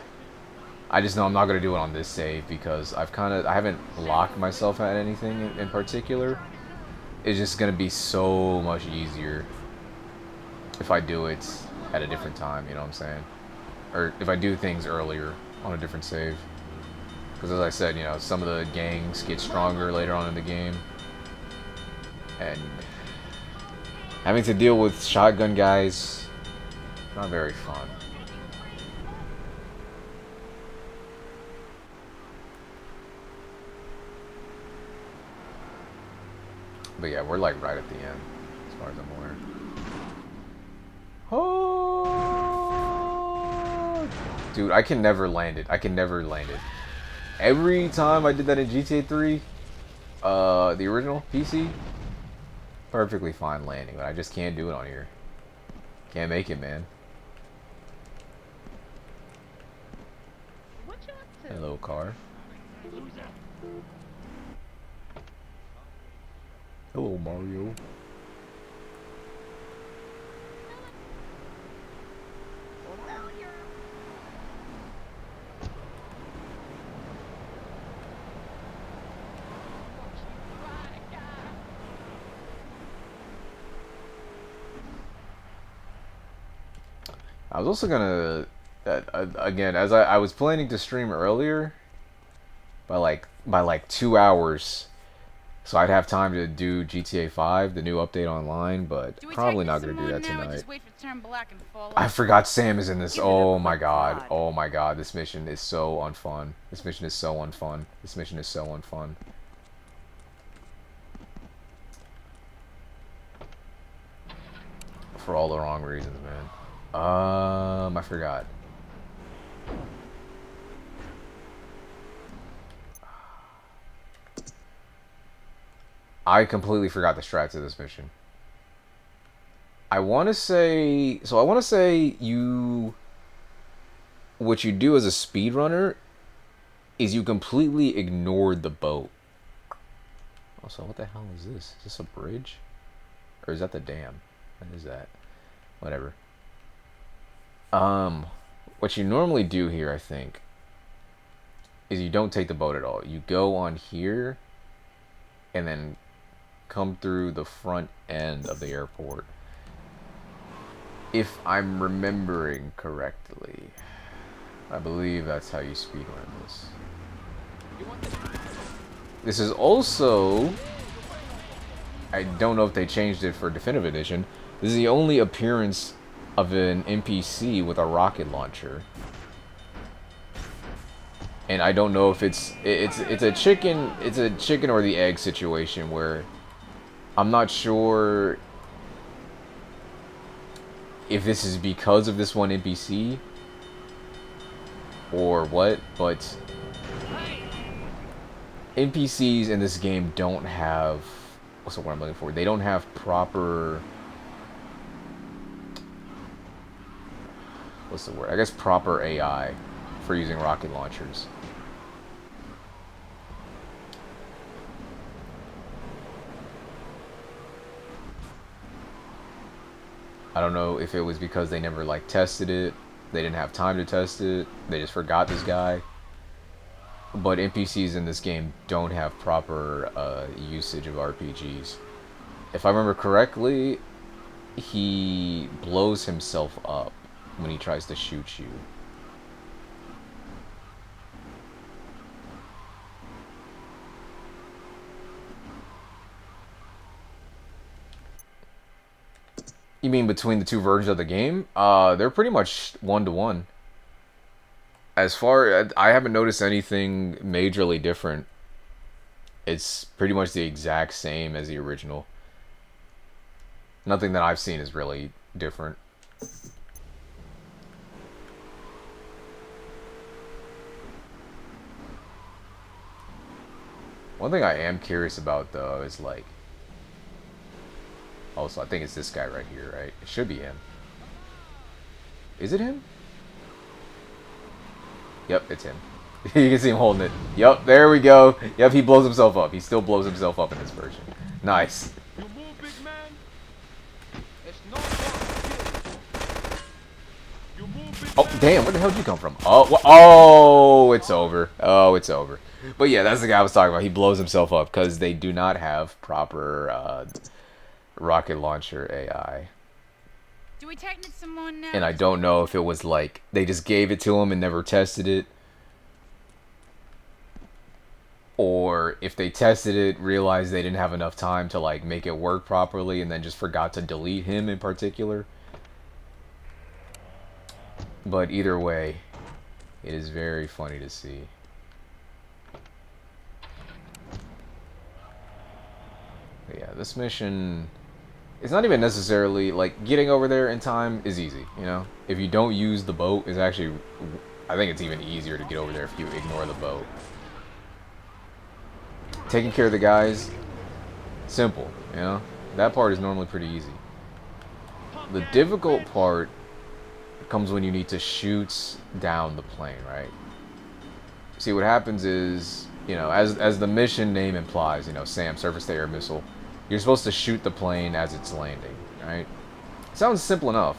I just know I'm not going to do it on this save because I haven't locked myself at anything in particular. It's just going to be so much easier if I do it at a different time, you know what I'm saying? Or if I do things earlier on a different save. Because as I said, you know, some of the gangs get stronger later on in the game. And having to deal with shotgun guys, not very fun. But yeah, we're like right at the end, as far as I'm aware. Oh, dude, I can never land it. I can never land it. Every time I did that in GTA 3, the original PC, perfectly fine landing, but I just can't do it on here. Can't make it, man. What you up to? Hello, car. Hello, Mario. I was also gonna, again, as I was planning to stream earlier, by like 2 hours, so I'd have time to do GTA 5, the new update online, but Do we probably take not this gonna some do more that now or tonight. just wait for it to turn black and fall I off? forgot Sam is in this. Give it a Oh my quick god. prod. Oh my god. This mission is so unfun. This mission is so unfun. This mission is so unfun. For all the wrong reasons, man. I forgot. I completely forgot the strats of this mission. I want to say... So I want to say you... What you do as a speedrunner is you completely ignored the boat. Also, what the hell is this? Is this a bridge? Or is that the dam? What is that? Whatever. What you normally do here, I think, is you don't take the boat at all. You go on here and then come through the front end of the airport. If I'm remembering correctly. I believe that's how you speedrun this. This is also... I don't know if they changed it for Definitive Edition. This is the only appearance of an NPC with a rocket launcher. And I don't know if it's a chicken or the egg situation where I'm not sure if this is because of this one NPC or what, but NPCs in this game don't have, what's the word I'm looking for? They don't have proper, what's the word? I guess proper AI for using rocket launchers. I don't know if it was because they never like tested it, they didn't have time to test it, they just forgot this guy. But NPCs in this game don't have proper usage of RPGs. If I remember correctly, he blows himself up when he tries to shoot you. You mean between the two versions of the game? They're pretty much one-to-one. As far... I haven't noticed anything majorly different. It's pretty much the exact same as the original. Nothing that I've seen is really different. One thing I am curious about, though, is like... Also, I think it's this guy right here, right? It should be him. Is it him? Yep, it's him. You can see him holding it. Yep, there we go. Yep, he blows himself up. He still blows himself up in this version. Nice. You move, big man. It's not fun. You move, big Oh, man. damn, where the hell did you come from? Oh, oh, it's over. Oh, it's over. But yeah, that's the guy I was talking about. He blows himself up because they do not have proper rocket launcher AI. Do we tighten it some more now? And I don't know if it was like they just gave it to him and never tested it, or if they tested it, realized they didn't have enough time to like make it work properly, and then just forgot to delete him in particular. But either way, it is very funny to see. But yeah, this mission... It's not even necessarily, like, getting over there in time is easy, you know? If you don't use the boat, it's actually... I think it's even easier to get over there if you ignore the boat. Taking care of the guys, simple, you know? That part is normally pretty easy. The difficult part comes when you need to shoot down the plane, right? See, what happens is, you know, as the mission name implies, you know, SAM, surface-to-air missile, You're supposed to shoot the plane as it's landing, right? Sounds simple enough.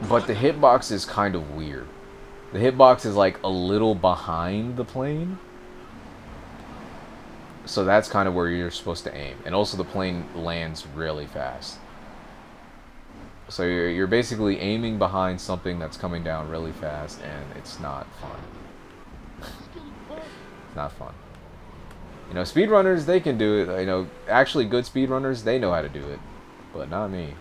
But the hitbox is kind of weird. The hitbox is like a little behind the plane. So that's kind of where you're supposed to aim. And also the plane lands really fast. So you're basically aiming behind something that's coming down really fast, and it's not fun. It's not fun. You know, speedrunners, they can do it. You know, actually good speedrunners, they know how to do it. But not me.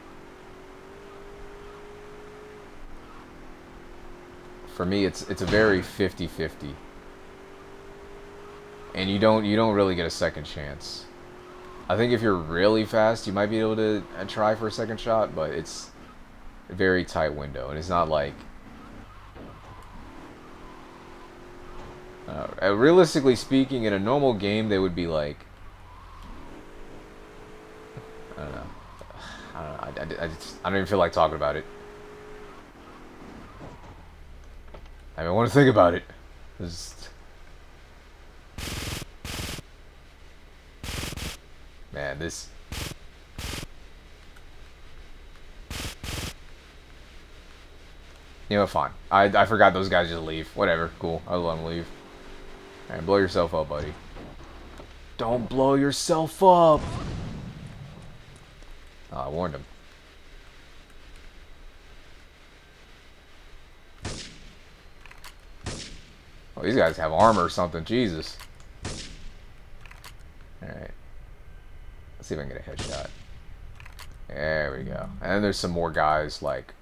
For me, it's a very 50-50. And you don't really get a second chance. I think if you're really fast, you might be able to try for a second shot, but it's a very tight window, and it's not like realistically speaking, in a normal game, they would be like, I don't know. I don't even feel like talking about it. I want to think about it. Man, this. You know, fine. I forgot those guys just leave. Whatever, cool. I'll let them leave. Alright, blow yourself up, buddy. Don't blow yourself up! Oh, I warned him. Oh, these guys have armor or something. Jesus. Alright. Let's see if I can get a headshot. There we go. And then there's some more guys, like...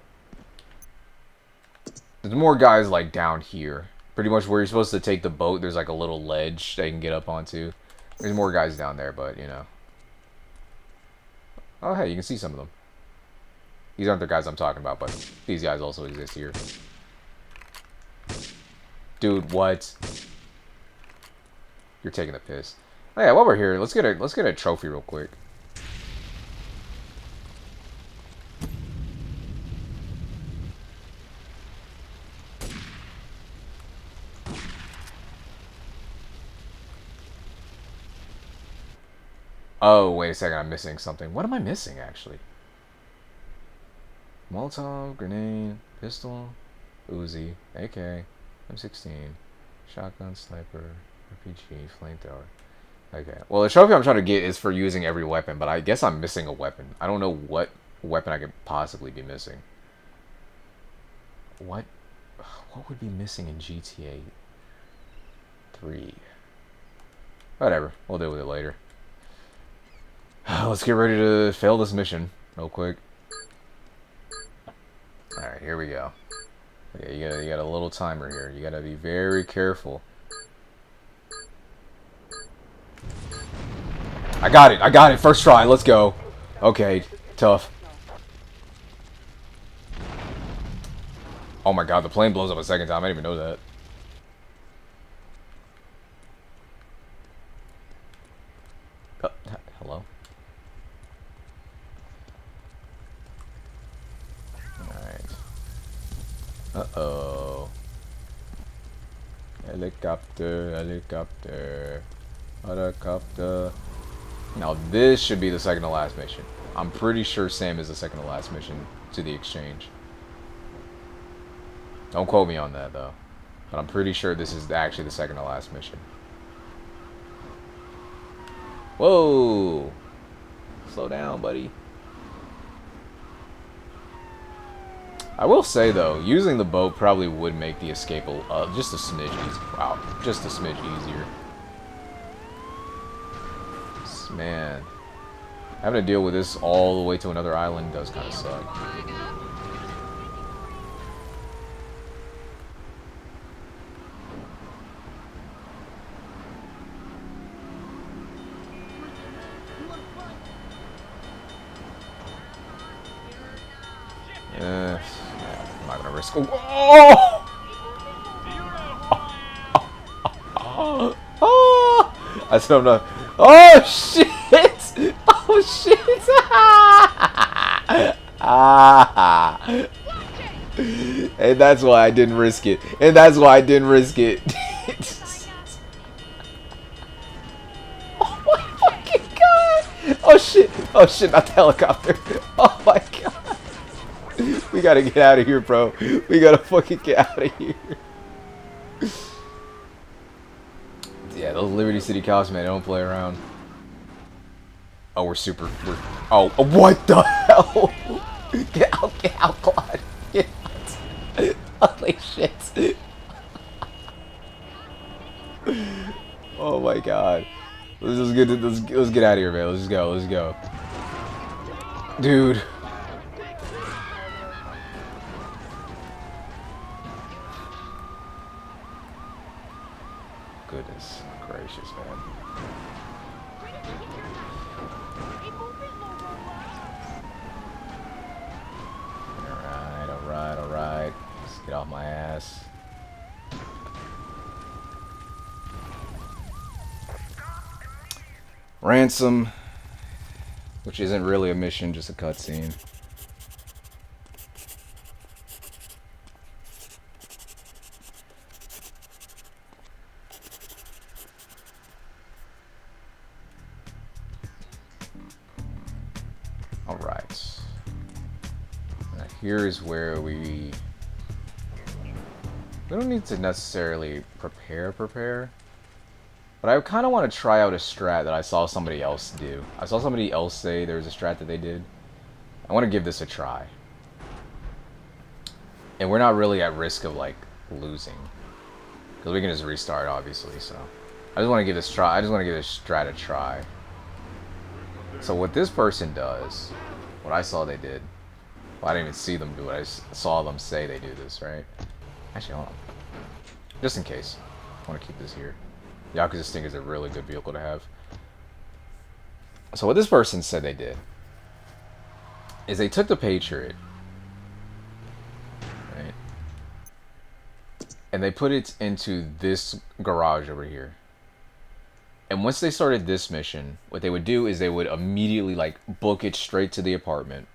There's more guys, like, down here. Pretty much where you're supposed to take the boat, there's, like, a little ledge that you can get up onto. There's more guys down there, but, you know. Oh, hey, you can see some of them. These aren't the guys I'm talking about, but these guys also exist here. Dude, what? You're taking the piss. Oh yeah, while we're here, let's get a trophy real quick. Oh, wait a second, I'm missing something. What am I missing, actually? Molotov, grenade, pistol, Uzi, AK, M16, shotgun, sniper, RPG, flamethrower. Okay. Well, the trophy I'm trying to get is for using every weapon, but I guess I'm missing a weapon. I don't know what weapon I could possibly be missing. What would be missing in GTA 3? Whatever. We'll deal with it later. Let's get ready to fail this mission real quick. Alright, here we go. Okay, you got a little timer here. You gotta be very careful. I got it! First try, let's go. Okay, tough. Oh my god, the plane blows up a second time. I didn't even know that. Hello? Alright. Uh-oh. Helicopter, helicopter. Helicopter. Now this should be the second to last mission. I'm pretty sure Sam is the second to last mission to the exchange. Don't quote me on that though. But I'm pretty sure this is actually the second to last mission. Whoa! Slow down, buddy. I will say though, using the boat probably would make the escape just a smidge easier. Wow, just a smidge easier. Man, having to deal with this all the way to another island does kind of suck. I'm not gonna risk. Oh! Oh! I said I'm not. Oh shit! Oh shit! And that's why I didn't risk it. And that's why I didn't risk it. Oh my fucking god! Oh shit! Oh shit! Not the helicopter! Oh my god! We gotta get out of here, bro. We gotta fucking get out of here. Yeah, those Liberty City cops, man, they don't play around. Oh, we're oh, what the hell? Get out, Claude. Get out. Holy shit. Oh my god. Let's get out of here, man. Let's go. Dude. Goodness gracious, man. Alright. Let's get off my ass. Ransom, which isn't really a mission, just a cutscene. Alright. Now here's where we don't need to necessarily prepare. But I kind of want to try out a strat that I saw somebody else do. I saw somebody else say there was a strat that they did. I want to give this a try. And we're not really at risk of, like, losing. Because we can just restart, obviously, so. I just want to give this strat a try. So what this person does, what I saw they did, well, I didn't even see them do it, I just saw them say they do this, right? Actually, hold on. Just in case. I want to keep this here. Yakuza Sting is a really good vehicle to have. So what this person said they did is they took the Patriot, right, and they put it into this garage over here. And once they started this mission, what they would do is they would immediately, like, book it straight to the apartment,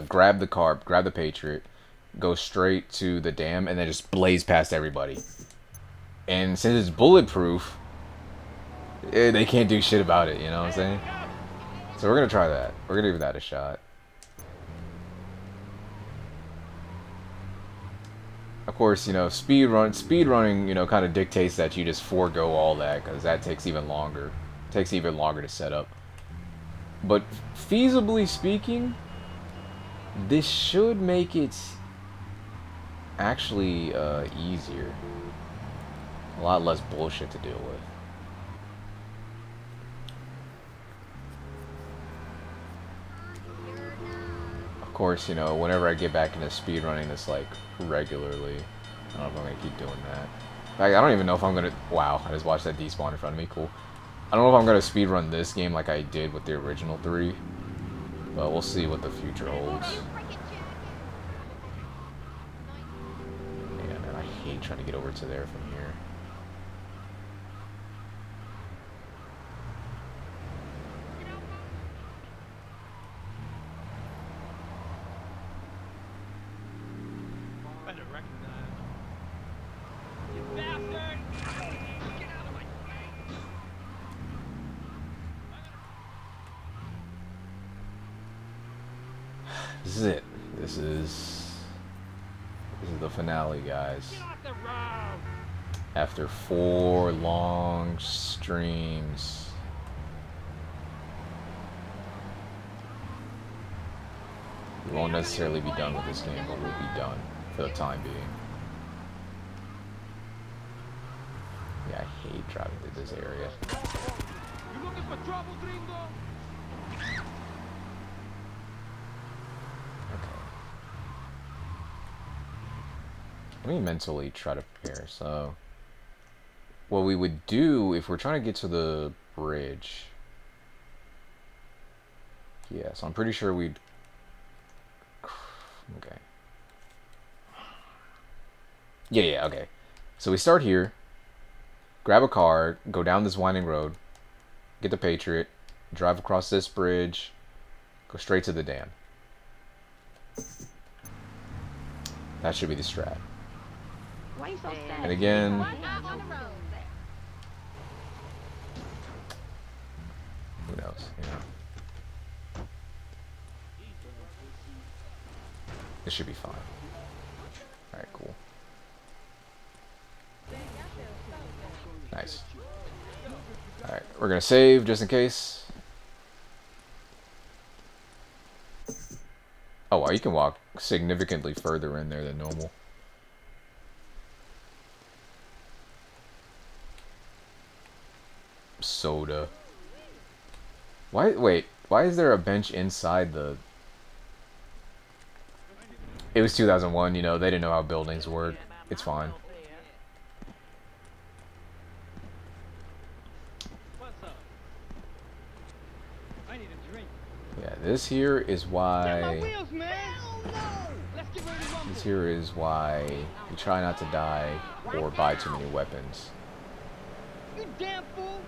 grab the car, grab the Patriot, go straight to the dam, and then just blaze past everybody. And since it's bulletproof, they can't do shit about it, you know what I'm saying? So we're gonna try that. We're gonna give that a shot. Of course, you know, speed running, you know, kind of dictates that you just forego all that, because that takes even longer. It takes even longer to set up. But feasibly speaking, this should make it actually easier. A lot less bullshit to deal with. Of course, you know, whenever I get back into speedrunning this, like, regularly, I don't know if I'm going to keep doing that. In fact, I don't even know if I'm going to... Wow, I just watched that despawn in front of me. Cool. I don't know if I'm going to speedrun this game like I did with the original 3. But we'll see what the future holds. Yeah, man, I hate trying to get over to there from here. This is it. This is the finale, guys. After 4 long streams. We won't necessarily be done with this game, but we'll be done for the time being. Yeah, I hate driving through this area. You looking for trouble, gringo? Let me mentally try to prepare. So, what we would do if we're trying to get to the bridge. Yeah, so I'm pretty sure we'd... Okay. Yeah, okay. So we start here, grab a car, go down this winding road, get the Patriot, drive across this bridge, go straight to the dam. That should be the strat. Why you so sad? And again, knows, you know. This should be fine. Alright, cool. Nice. Alright, we're gonna save just in case. Oh wow, you can walk significantly further in there than normal. Soda. Wait, why is there a bench inside the... It was 2001, you know, they didn't know how buildings work. It's fine. Yeah, this here is why... This here is why you try not to die or buy too many weapons.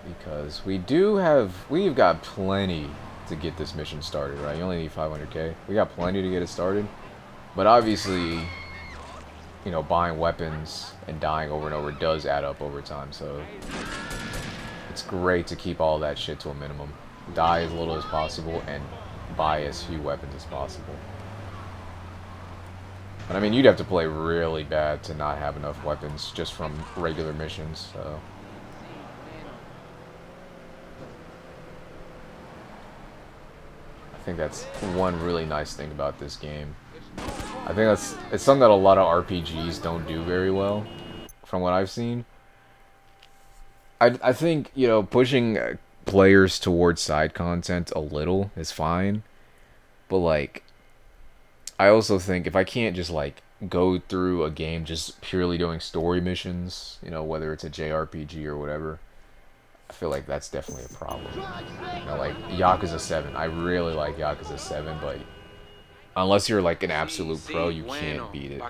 Because we've got plenty to get this mission started, right? You only need 500k. We got plenty to get it started. But obviously, you know, buying weapons and dying over and over does add up over time, so it's great to keep all that shit to a minimum. Die as little as possible and buy as few weapons as possible. But I mean, you'd have to play really bad to not have enough weapons just from regular missions, so... I think that's one really nice thing about this game. I think it's something that a lot of RPGs don't do very well, from what I've seen. I think, you know, pushing players towards side content a little is fine, but like, I also think if I can't just like go through a game just purely doing story missions, you know, whether it's a JRPG or whatever, I feel like that's definitely a problem. You know, like Yakuza 7, I really like Yakuza 7, but unless you're like an absolute pro, you can't beat it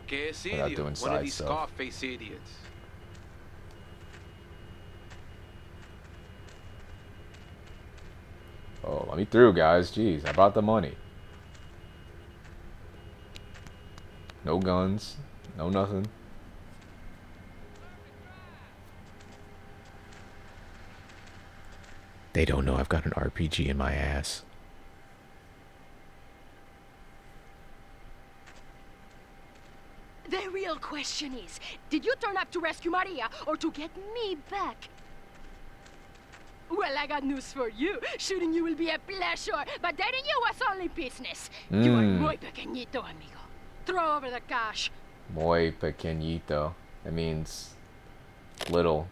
without doing side stuff. Oh, let me through, guys. Jeez, I brought the money. No guns. No nothing. They don't know I've got an RPG in my ass. The real question is, did you turn up to rescue Maria or to get me back? Well, I got news for you. Shooting you will be a pleasure, but dating you was only business. You are muy pequeñito, amigo. Throw over the cash. Muy pequeñito. That means little,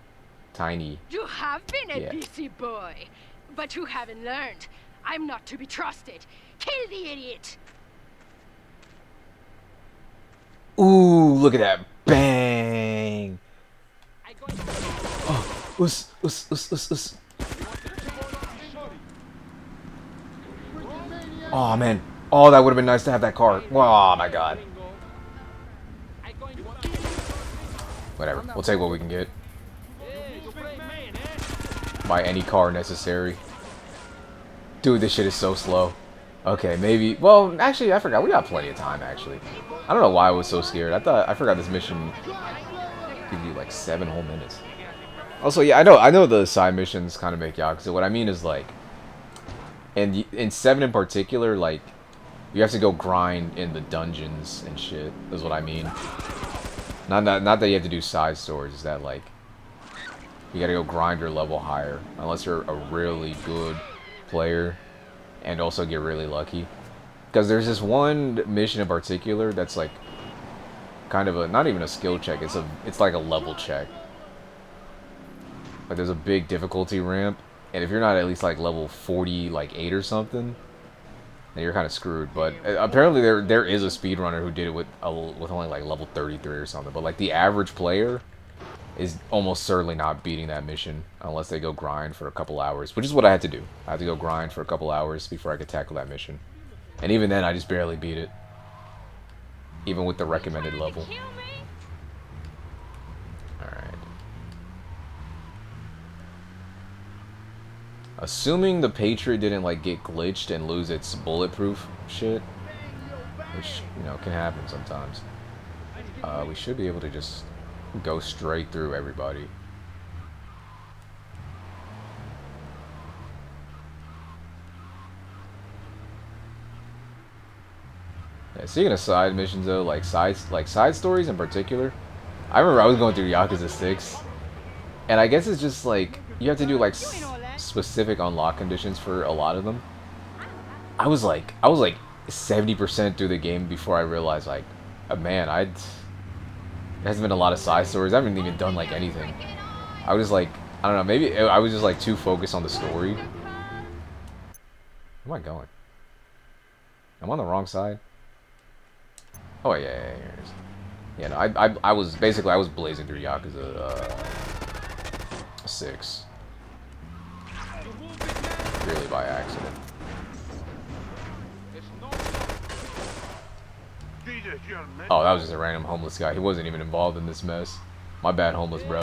tiny. You have been a Yeah. busy boy, but you haven't learned. I'm not to be trusted. Kill the idiot. Ooh, look at that. Bang. Oh, us. Oh, man. Oh, that would have been nice to have that car. Oh, my God. Whatever. We'll take what we can get. Buy any car necessary. Dude, this shit is so slow. Okay, maybe... Well, actually, I forgot. We got plenty of time, actually. I don't know why I was so scared. I forgot this mission gives you, like, 7 whole minutes. Also, yeah, I know the side missions kind of make Yakuza. What I mean is, like... in 7 in particular, like... You have to go grind in the dungeons and shit, is what I mean. Not that you have to do side stories, is that, like... You gotta go grind your level higher. Unless you're a really good player. And also get really lucky. Because there's this one mission in particular that's like... Kind of a... Not even a skill check, it's like a level check. Like there's a big difficulty ramp. And if you're not at least like level 40, like 8 or something... Then you're kind of screwed. But apparently there is a speedrunner who did it with only like level 33 or something. But like the average player... is almost certainly not beating that mission unless they go grind for a couple hours, which is what I had to do. I had to go grind for a couple hours before I could tackle that mission. And even then, I just barely beat it. Even with the recommended level. Alright. Assuming the Patriot didn't, like, get glitched and lose its bulletproof shit, which, you know, can happen sometimes, we should be able to just... go straight through everybody. Yeah, speaking of side missions though, like side stories in particular, I remember I was going through Yakuza 6, and I guess it's just like you have to do like specific unlock conditions for a lot of them. I was like 70% through the game before I realized like, man, there hasn't been a lot of side stories. I haven't even done like anything. I was like, I don't know, maybe I was just like too focused on the story. Where am I going? I'm on the wrong side. Oh yeah, here it is. Yeah, no, I was blazing through Yakuza 6. Really by accident. Oh, that was just a random homeless guy. He wasn't even involved in this mess. My bad, homeless bro.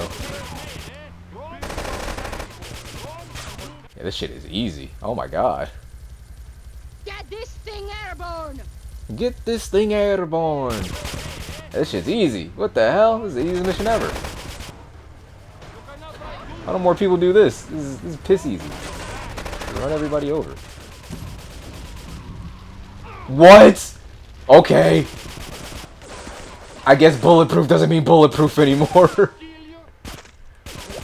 Yeah, this shit is easy. Oh my god. Get this thing airborne! Get this thing airborne! This shit's easy. What the hell? This is the easiest mission ever. How do more people do this? This is piss easy. Run everybody over. What? Okay. I guess bulletproof doesn't mean bulletproof anymore.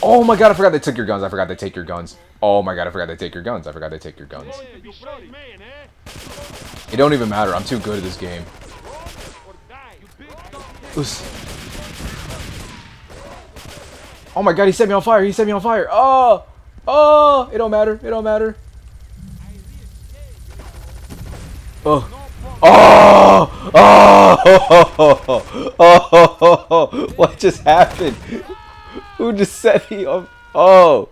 Oh my god, I forgot they took your guns. I forgot they take your guns. Oh my god, I forgot they take your guns. I forgot they take your guns. It don't even matter. I'm too good at this game. Oh my god, he set me on fire. He set me on fire. Oh! Oh! It don't matter. It don't matter. Oh. Oh! Oh! Oh! What just happened? Who just set me on? Oh!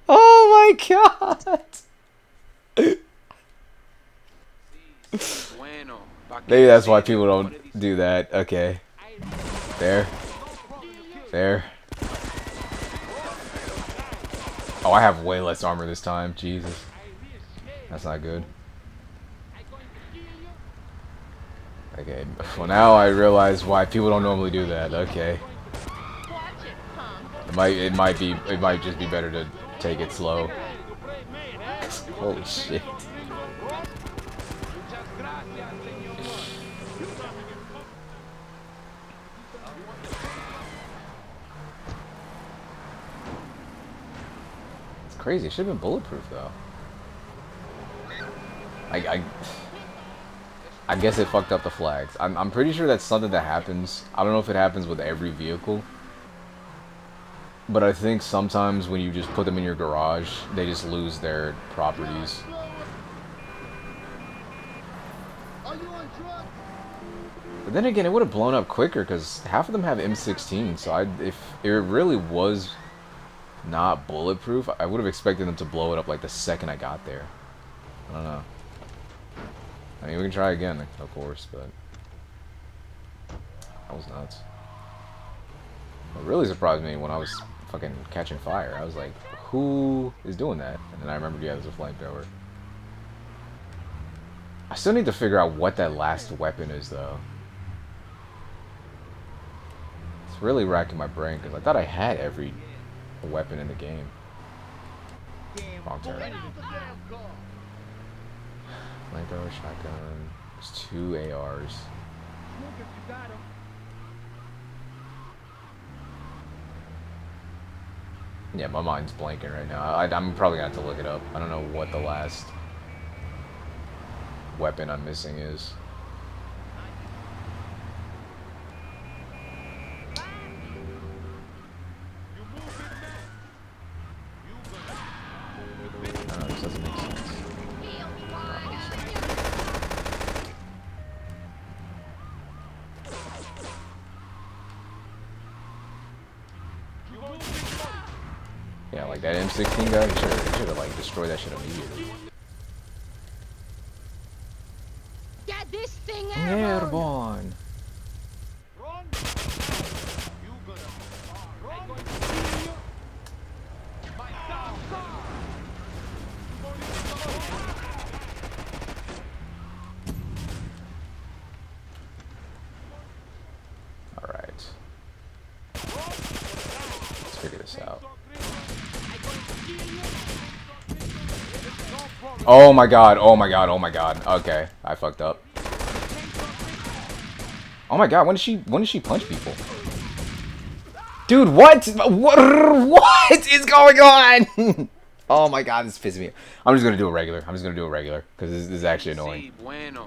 Oh my god! Maybe that's why people don't do that. Okay. There. There. Oh, I have way less armor this time. Jesus. That's not good. Okay. Well, now I realize why people don't normally do that. Okay. It might just be better to take it slow. Holy shit. It's crazy. It should have been bulletproof though. I guess it fucked up the flags. I'm pretty sure that's something that happens. I don't know if it happens with every vehicle. But I think sometimes when you just put them in your garage, they just lose their properties. But then again, it would have blown up quicker because half of them have M16. So if it really was not bulletproof, I would have expected them to blow it up like the second I got there. I don't know. I mean, we can try again, of course, but that was nuts. What really surprised me when I was fucking catching fire, I was like, who is doing that? And then I remembered, yeah, there's a flamethrower. I still need to figure out what that last weapon is, though. It's really racking my brain, because I thought I had every weapon in the game. Wrong turn. Flamethrower, shotgun. There's 2 ARs. Yeah, my mind's blanking right now. I'm probably gonna have to look it up. I don't know what the last weapon I'm missing is. This doesn't make sense. Yeah, like that M16 guy, he should have like destroyed that shit immediately. Get this thing Airborne. All right. Let's figure this out. Oh my god, oh my god, oh my god. Okay, I fucked up. Oh my god, when did she punch people? Dude, what is going on? Oh my god, this pisses me off. I'm just gonna do it regular. Because this is actually annoying.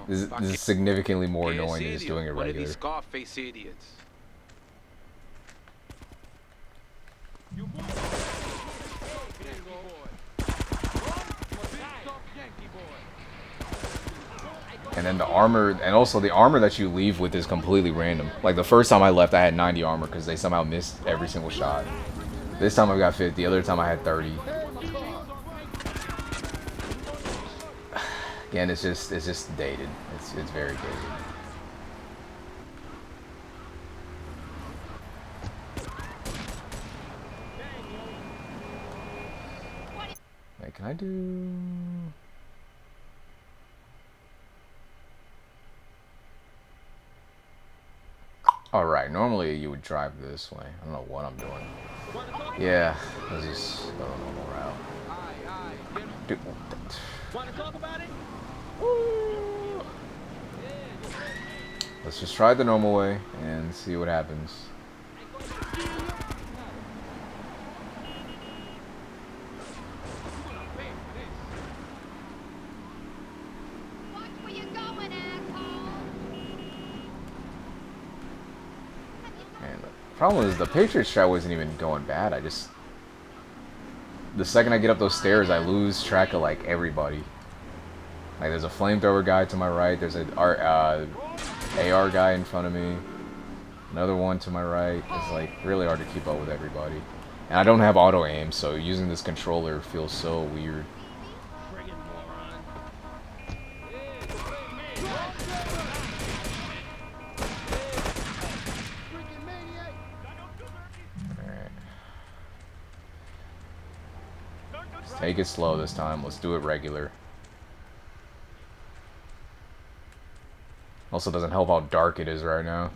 This is significantly more annoying than just doing it regular. Scarface idiots. You move. Gringo boy. Yankee boy. And then the armor, and also the armor that you leave with is completely random. Like the first time I left, I had 90 armor because they somehow missed every single shot. This time I got 50. The other time I had 30. Again, it's just dated. It's very dated. Wait, can I do? Alright, normally you would drive this way. I don't know what I'm doing. Yeah, let's just go the normal route. Dude, Wanna talk about it? let's just try it the normal way and see what happens. Watch where you're going, asshole. And the problem is the Patriots strat wasn't even going bad. The second I get up those stairs, I lose track of like everybody. Like there's a flamethrower guy to my right. There's a AR guy in front of me. Another one to my right. It's like really hard to keep up with everybody. And I don't have auto aim, so using this controller feels so weird. Alright. Let's take it slow this time. Let's do it regular. Also doesn't help how dark it is right now.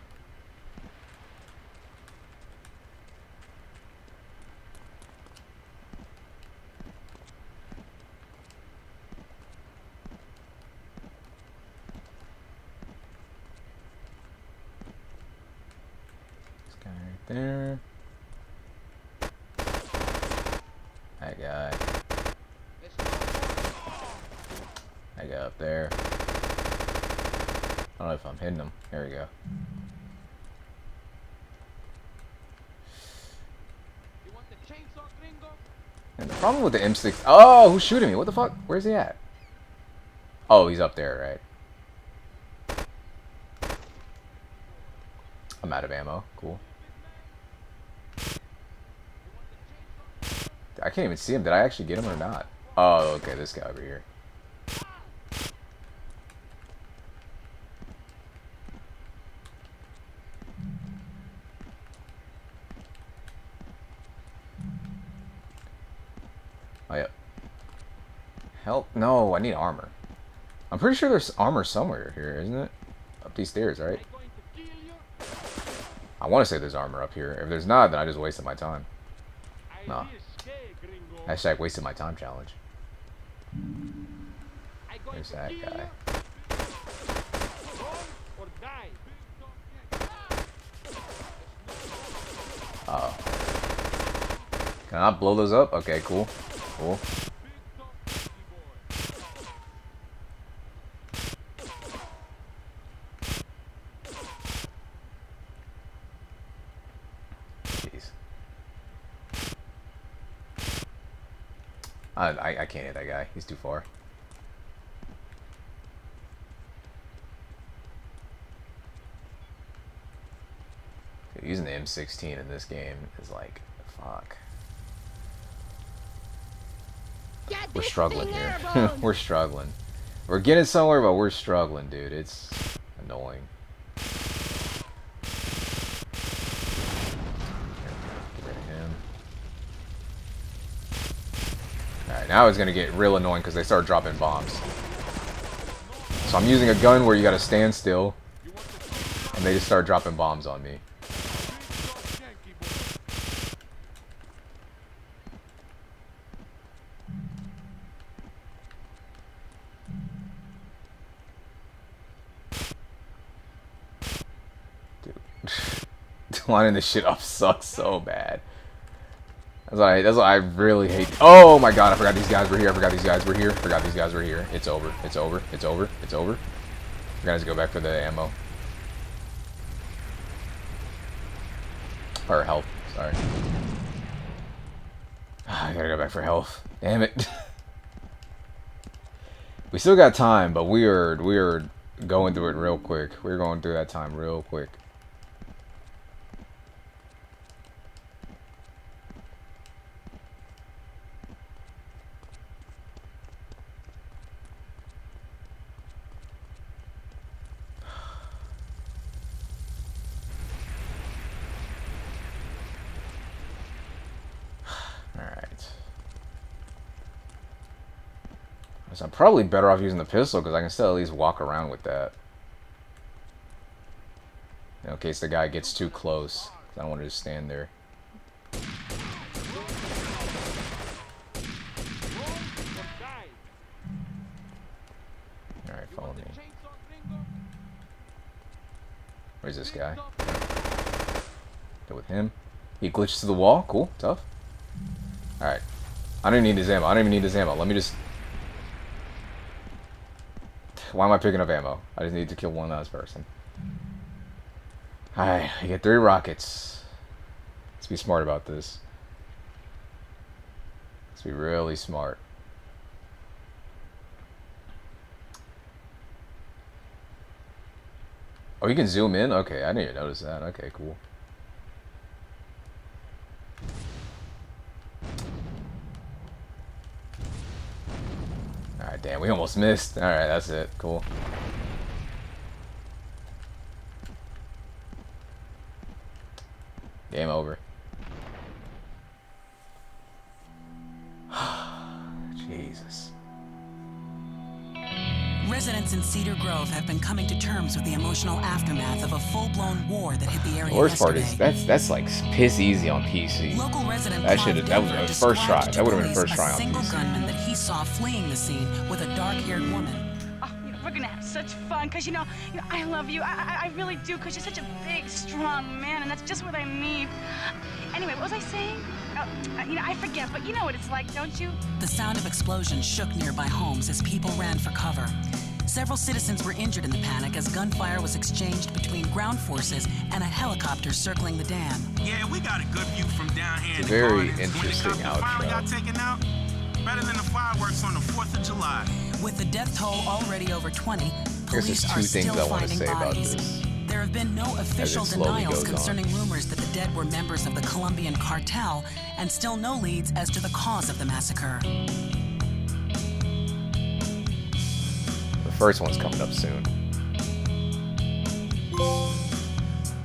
This guy right there. That guy. That guy up there. I don't know if I'm hitting him. There we go. You want the chainsaw, Gringo? And the problem with the M6... Oh, who's shooting me? What the fuck? Where's he at? Oh, he's up there, right? I'm out of ammo. Cool. I can't even see him. Did I actually get him or not? Oh, okay. This guy over here. Oh, yeah. Help. No, I need armor. I'm pretty sure there's armor somewhere here, isn't it? Up these stairs, right? I want to say there's armor up here. If there's not, then I just wasted my time. No. Hashtag wasted my time challenge. There's that guy. Uh oh. Can I not blow those up? Okay, cool. Cool. Jeez. I can't hit that guy. He's too far. Dude, using the M16 in this game is like, fuck. We're struggling here. We're struggling. We're getting somewhere, but we're struggling, dude. It's annoying. Get rid of him. Alright, now it's gonna get real annoying because they start dropping bombs. So I'm using a gun where you gotta stand still, and they just start dropping bombs on me. Lining this shit up sucks so bad. That's why I really hate. Oh my god, I forgot these guys were here. I forgot these guys were here. Forgot these guys were here. It's over. It's over. It's over. It's over. We're gonna have to go back for the ammo. Or health. Sorry. I gotta go back for health. Damn it. We still got time, but we are going through it real quick. We're going through that time real quick. So I'm probably better off using the pistol because I can still at least walk around with that. In case the guy gets too close. I don't want to just stand there. Alright, follow me. Where's this guy? Go with him. He glitches to the wall. Cool. Tough. Alright. I don't even need his ammo. I don't even need his ammo. Let me just... Why am I picking up ammo? I just need to kill one last person. Alright, I get 3 rockets. Let's be smart about this. Let's be really smart. Oh, you can zoom in? Okay, I didn't even notice that. Okay, cool. Alright, damn, we almost missed. Alright, that's it. Cool. Game over. Jesus. Residents in Cedar Grove have been coming to terms with the emotional aftermath of a full-blown war that hit the area The worst part yesterday. is that's like piss easy on PC. Local resident That Clive that was Denver the first try. described That would have to been the first police try a on single PC. gunman that he saw fleeing the scene with a dark-haired woman. Oh, we're gonna have such fun, because, you know, I love you. I really do, because you're such a big, strong man, and that's just what I need. Anyway, what was I saying? Oh, I forget, but you know what it's like, don't you? The sound of explosions shook nearby homes as people ran for cover. Several citizens were injured in the panic as gunfire was exchanged between ground forces and a helicopter circling the dam. Yeah, we got a good view from down here. It's in a the very gardens. interesting When the cops finally got outro. taken out, better than the fireworks on the 4th of July. With the death toll already over 20, there's police are two things still I want to finding say about bodies. this. There have been no official slowly denials goes on. concerning rumors that the dead were members of the Colombian cartel, and still no leads as to the cause of the massacre. The first one's coming up soon.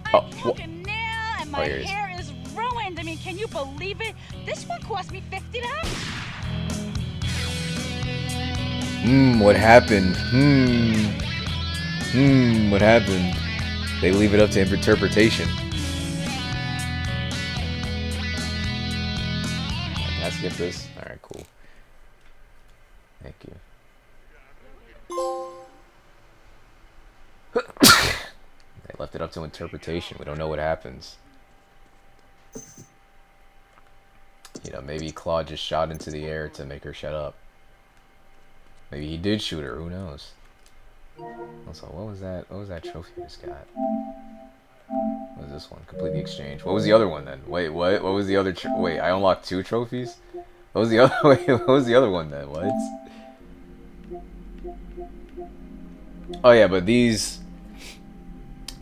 I'm Oh, broken now, and my here it is. hair is ruined. I mean, can you believe it? This one cost me $50. What happened? What happened? They leave it up to interpretation. Can I skip this? Alright, cool. Thank you. They left it up to interpretation. We don't know what happens. You know, maybe Claude just shot into the air to make her shut up. Maybe he did shoot her. Who knows? Also, what was that? What was that trophy I just got? What was this one? Complete the exchange. What was the other one then? Wait, what? What was the other? Wait, I unlocked 2 trophies. What was the other? Wait, what was the other one then? What? Oh yeah, but these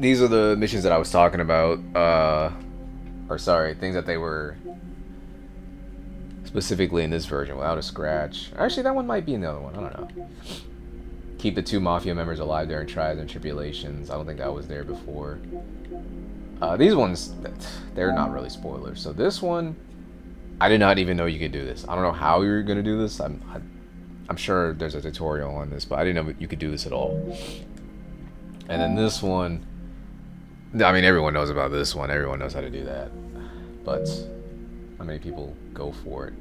are the missions that I was talking about. Or sorry, things that they were specifically in this version without a scratch. Actually, that one might be in the other one. I don't know. Keep the 2 Mafia members alive during trials and tribulations. I don't think that was there before. These ones, they're not really spoilers. So this one, I did not even know you could do this. I don't know how you're gonna do this. I'm sure there's a tutorial on this, but I didn't know you could do this at all. And then this one, I mean, everyone knows about this one. Everyone knows how to do that. But how many people go for it?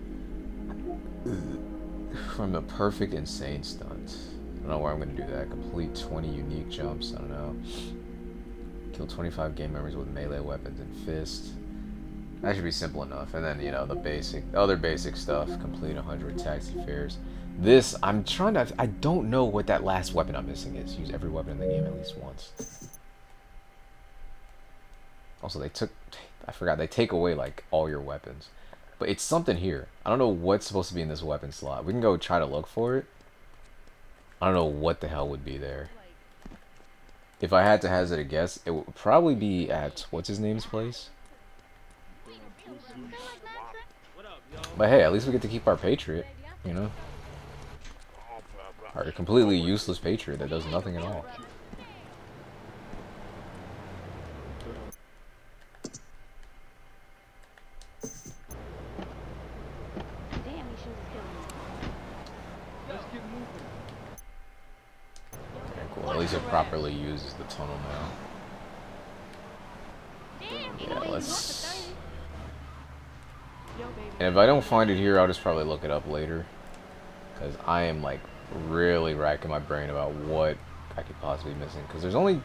From the perfect insane stunt. I don't know where I'm going to do that. Complete 20 unique jumps. I don't know. Kill 25 game members with melee weapons and fists. That should be simple enough. And then, you know, the other basic stuff. Complete 100 taxi fares. This, I'm trying to, I don't know what that last weapon I'm missing is. Use every weapon in the game at least once. Also, I forgot, they take away, like, all your weapons. But it's something here. I don't know what's supposed to be in this weapon slot. We can go try to look for it. I don't know what the hell would be there. If I had to hazard a guess, it would probably be at, what's his name's place? But hey, at least we get to keep our Patriot, you know? Our completely useless Patriot that does nothing at all. Okay, cool. At least it properly uses the tunnel now. Yeah, let's... And if I don't find it here, I'll just probably look it up later. Because I am, like, really racking my brain about what I could possibly be missing. Because there's only...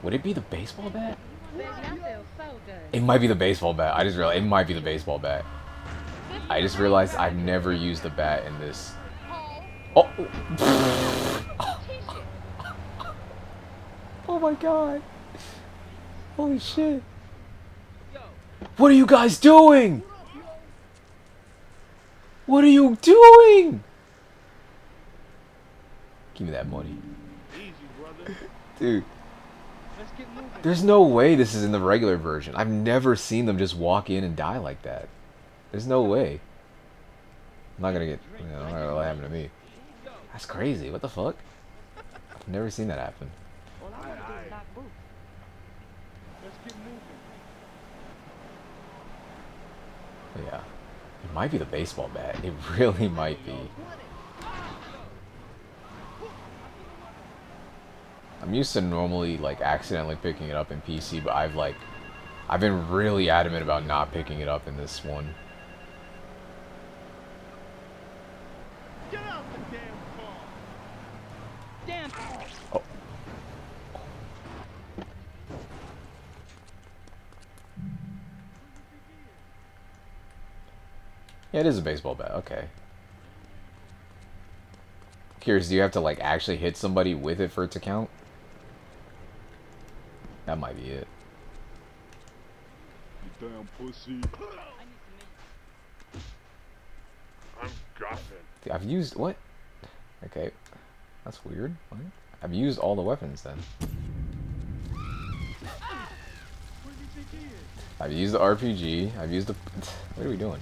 Would it be the baseball bat? It might be the baseball bat. I just realized it might be the baseball bat. I just realized I've never used the bat in this. Oh! Oh my god. Holy shit. What are you guys doing? What are you doing? Give me that money. Dude. There's no way this is in the regular version. I've never seen them just walk in and die like that. There's no way. I'm not gonna get, you know, I'm not gonna let it happen to me. That's crazy. What the fuck? I've never seen that happen. But yeah. It might be the baseball bat. It really might be. I'm used to normally, like, accidentally picking it up in PC, but I've been really adamant about not picking it up in this one. Get out the damn car! Damn car! Oh. Yeah, it is a baseball bat. Okay. Curious, do you have to, like, actually hit somebody with it for it to count? That might be it. You damn pussy. I'm gossiping. Dude, I've used what? Okay, that's weird. What? I've used all the weapons then. I've used the RPG. I've used the. What are we doing?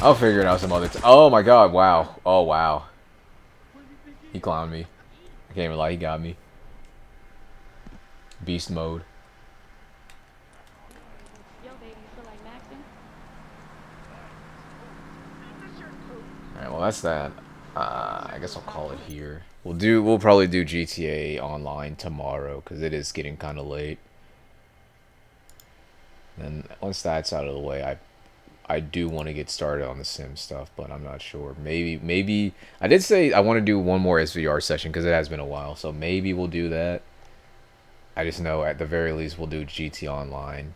I'll figure it out some other time. Oh my god! Wow! Oh wow! He clowned me. I can't even lie. He got me. Beast mode. Alright, well that's that. I guess I'll call it here. We'll probably do GTA Online tomorrow because it is getting kind of late. And once that's out of the way, I do want to get started on the Sim stuff, but I'm not sure. Maybe I did say I want to do one more SVR session because it has been a while, so maybe we'll do that. I just know at the very least we'll do GT Online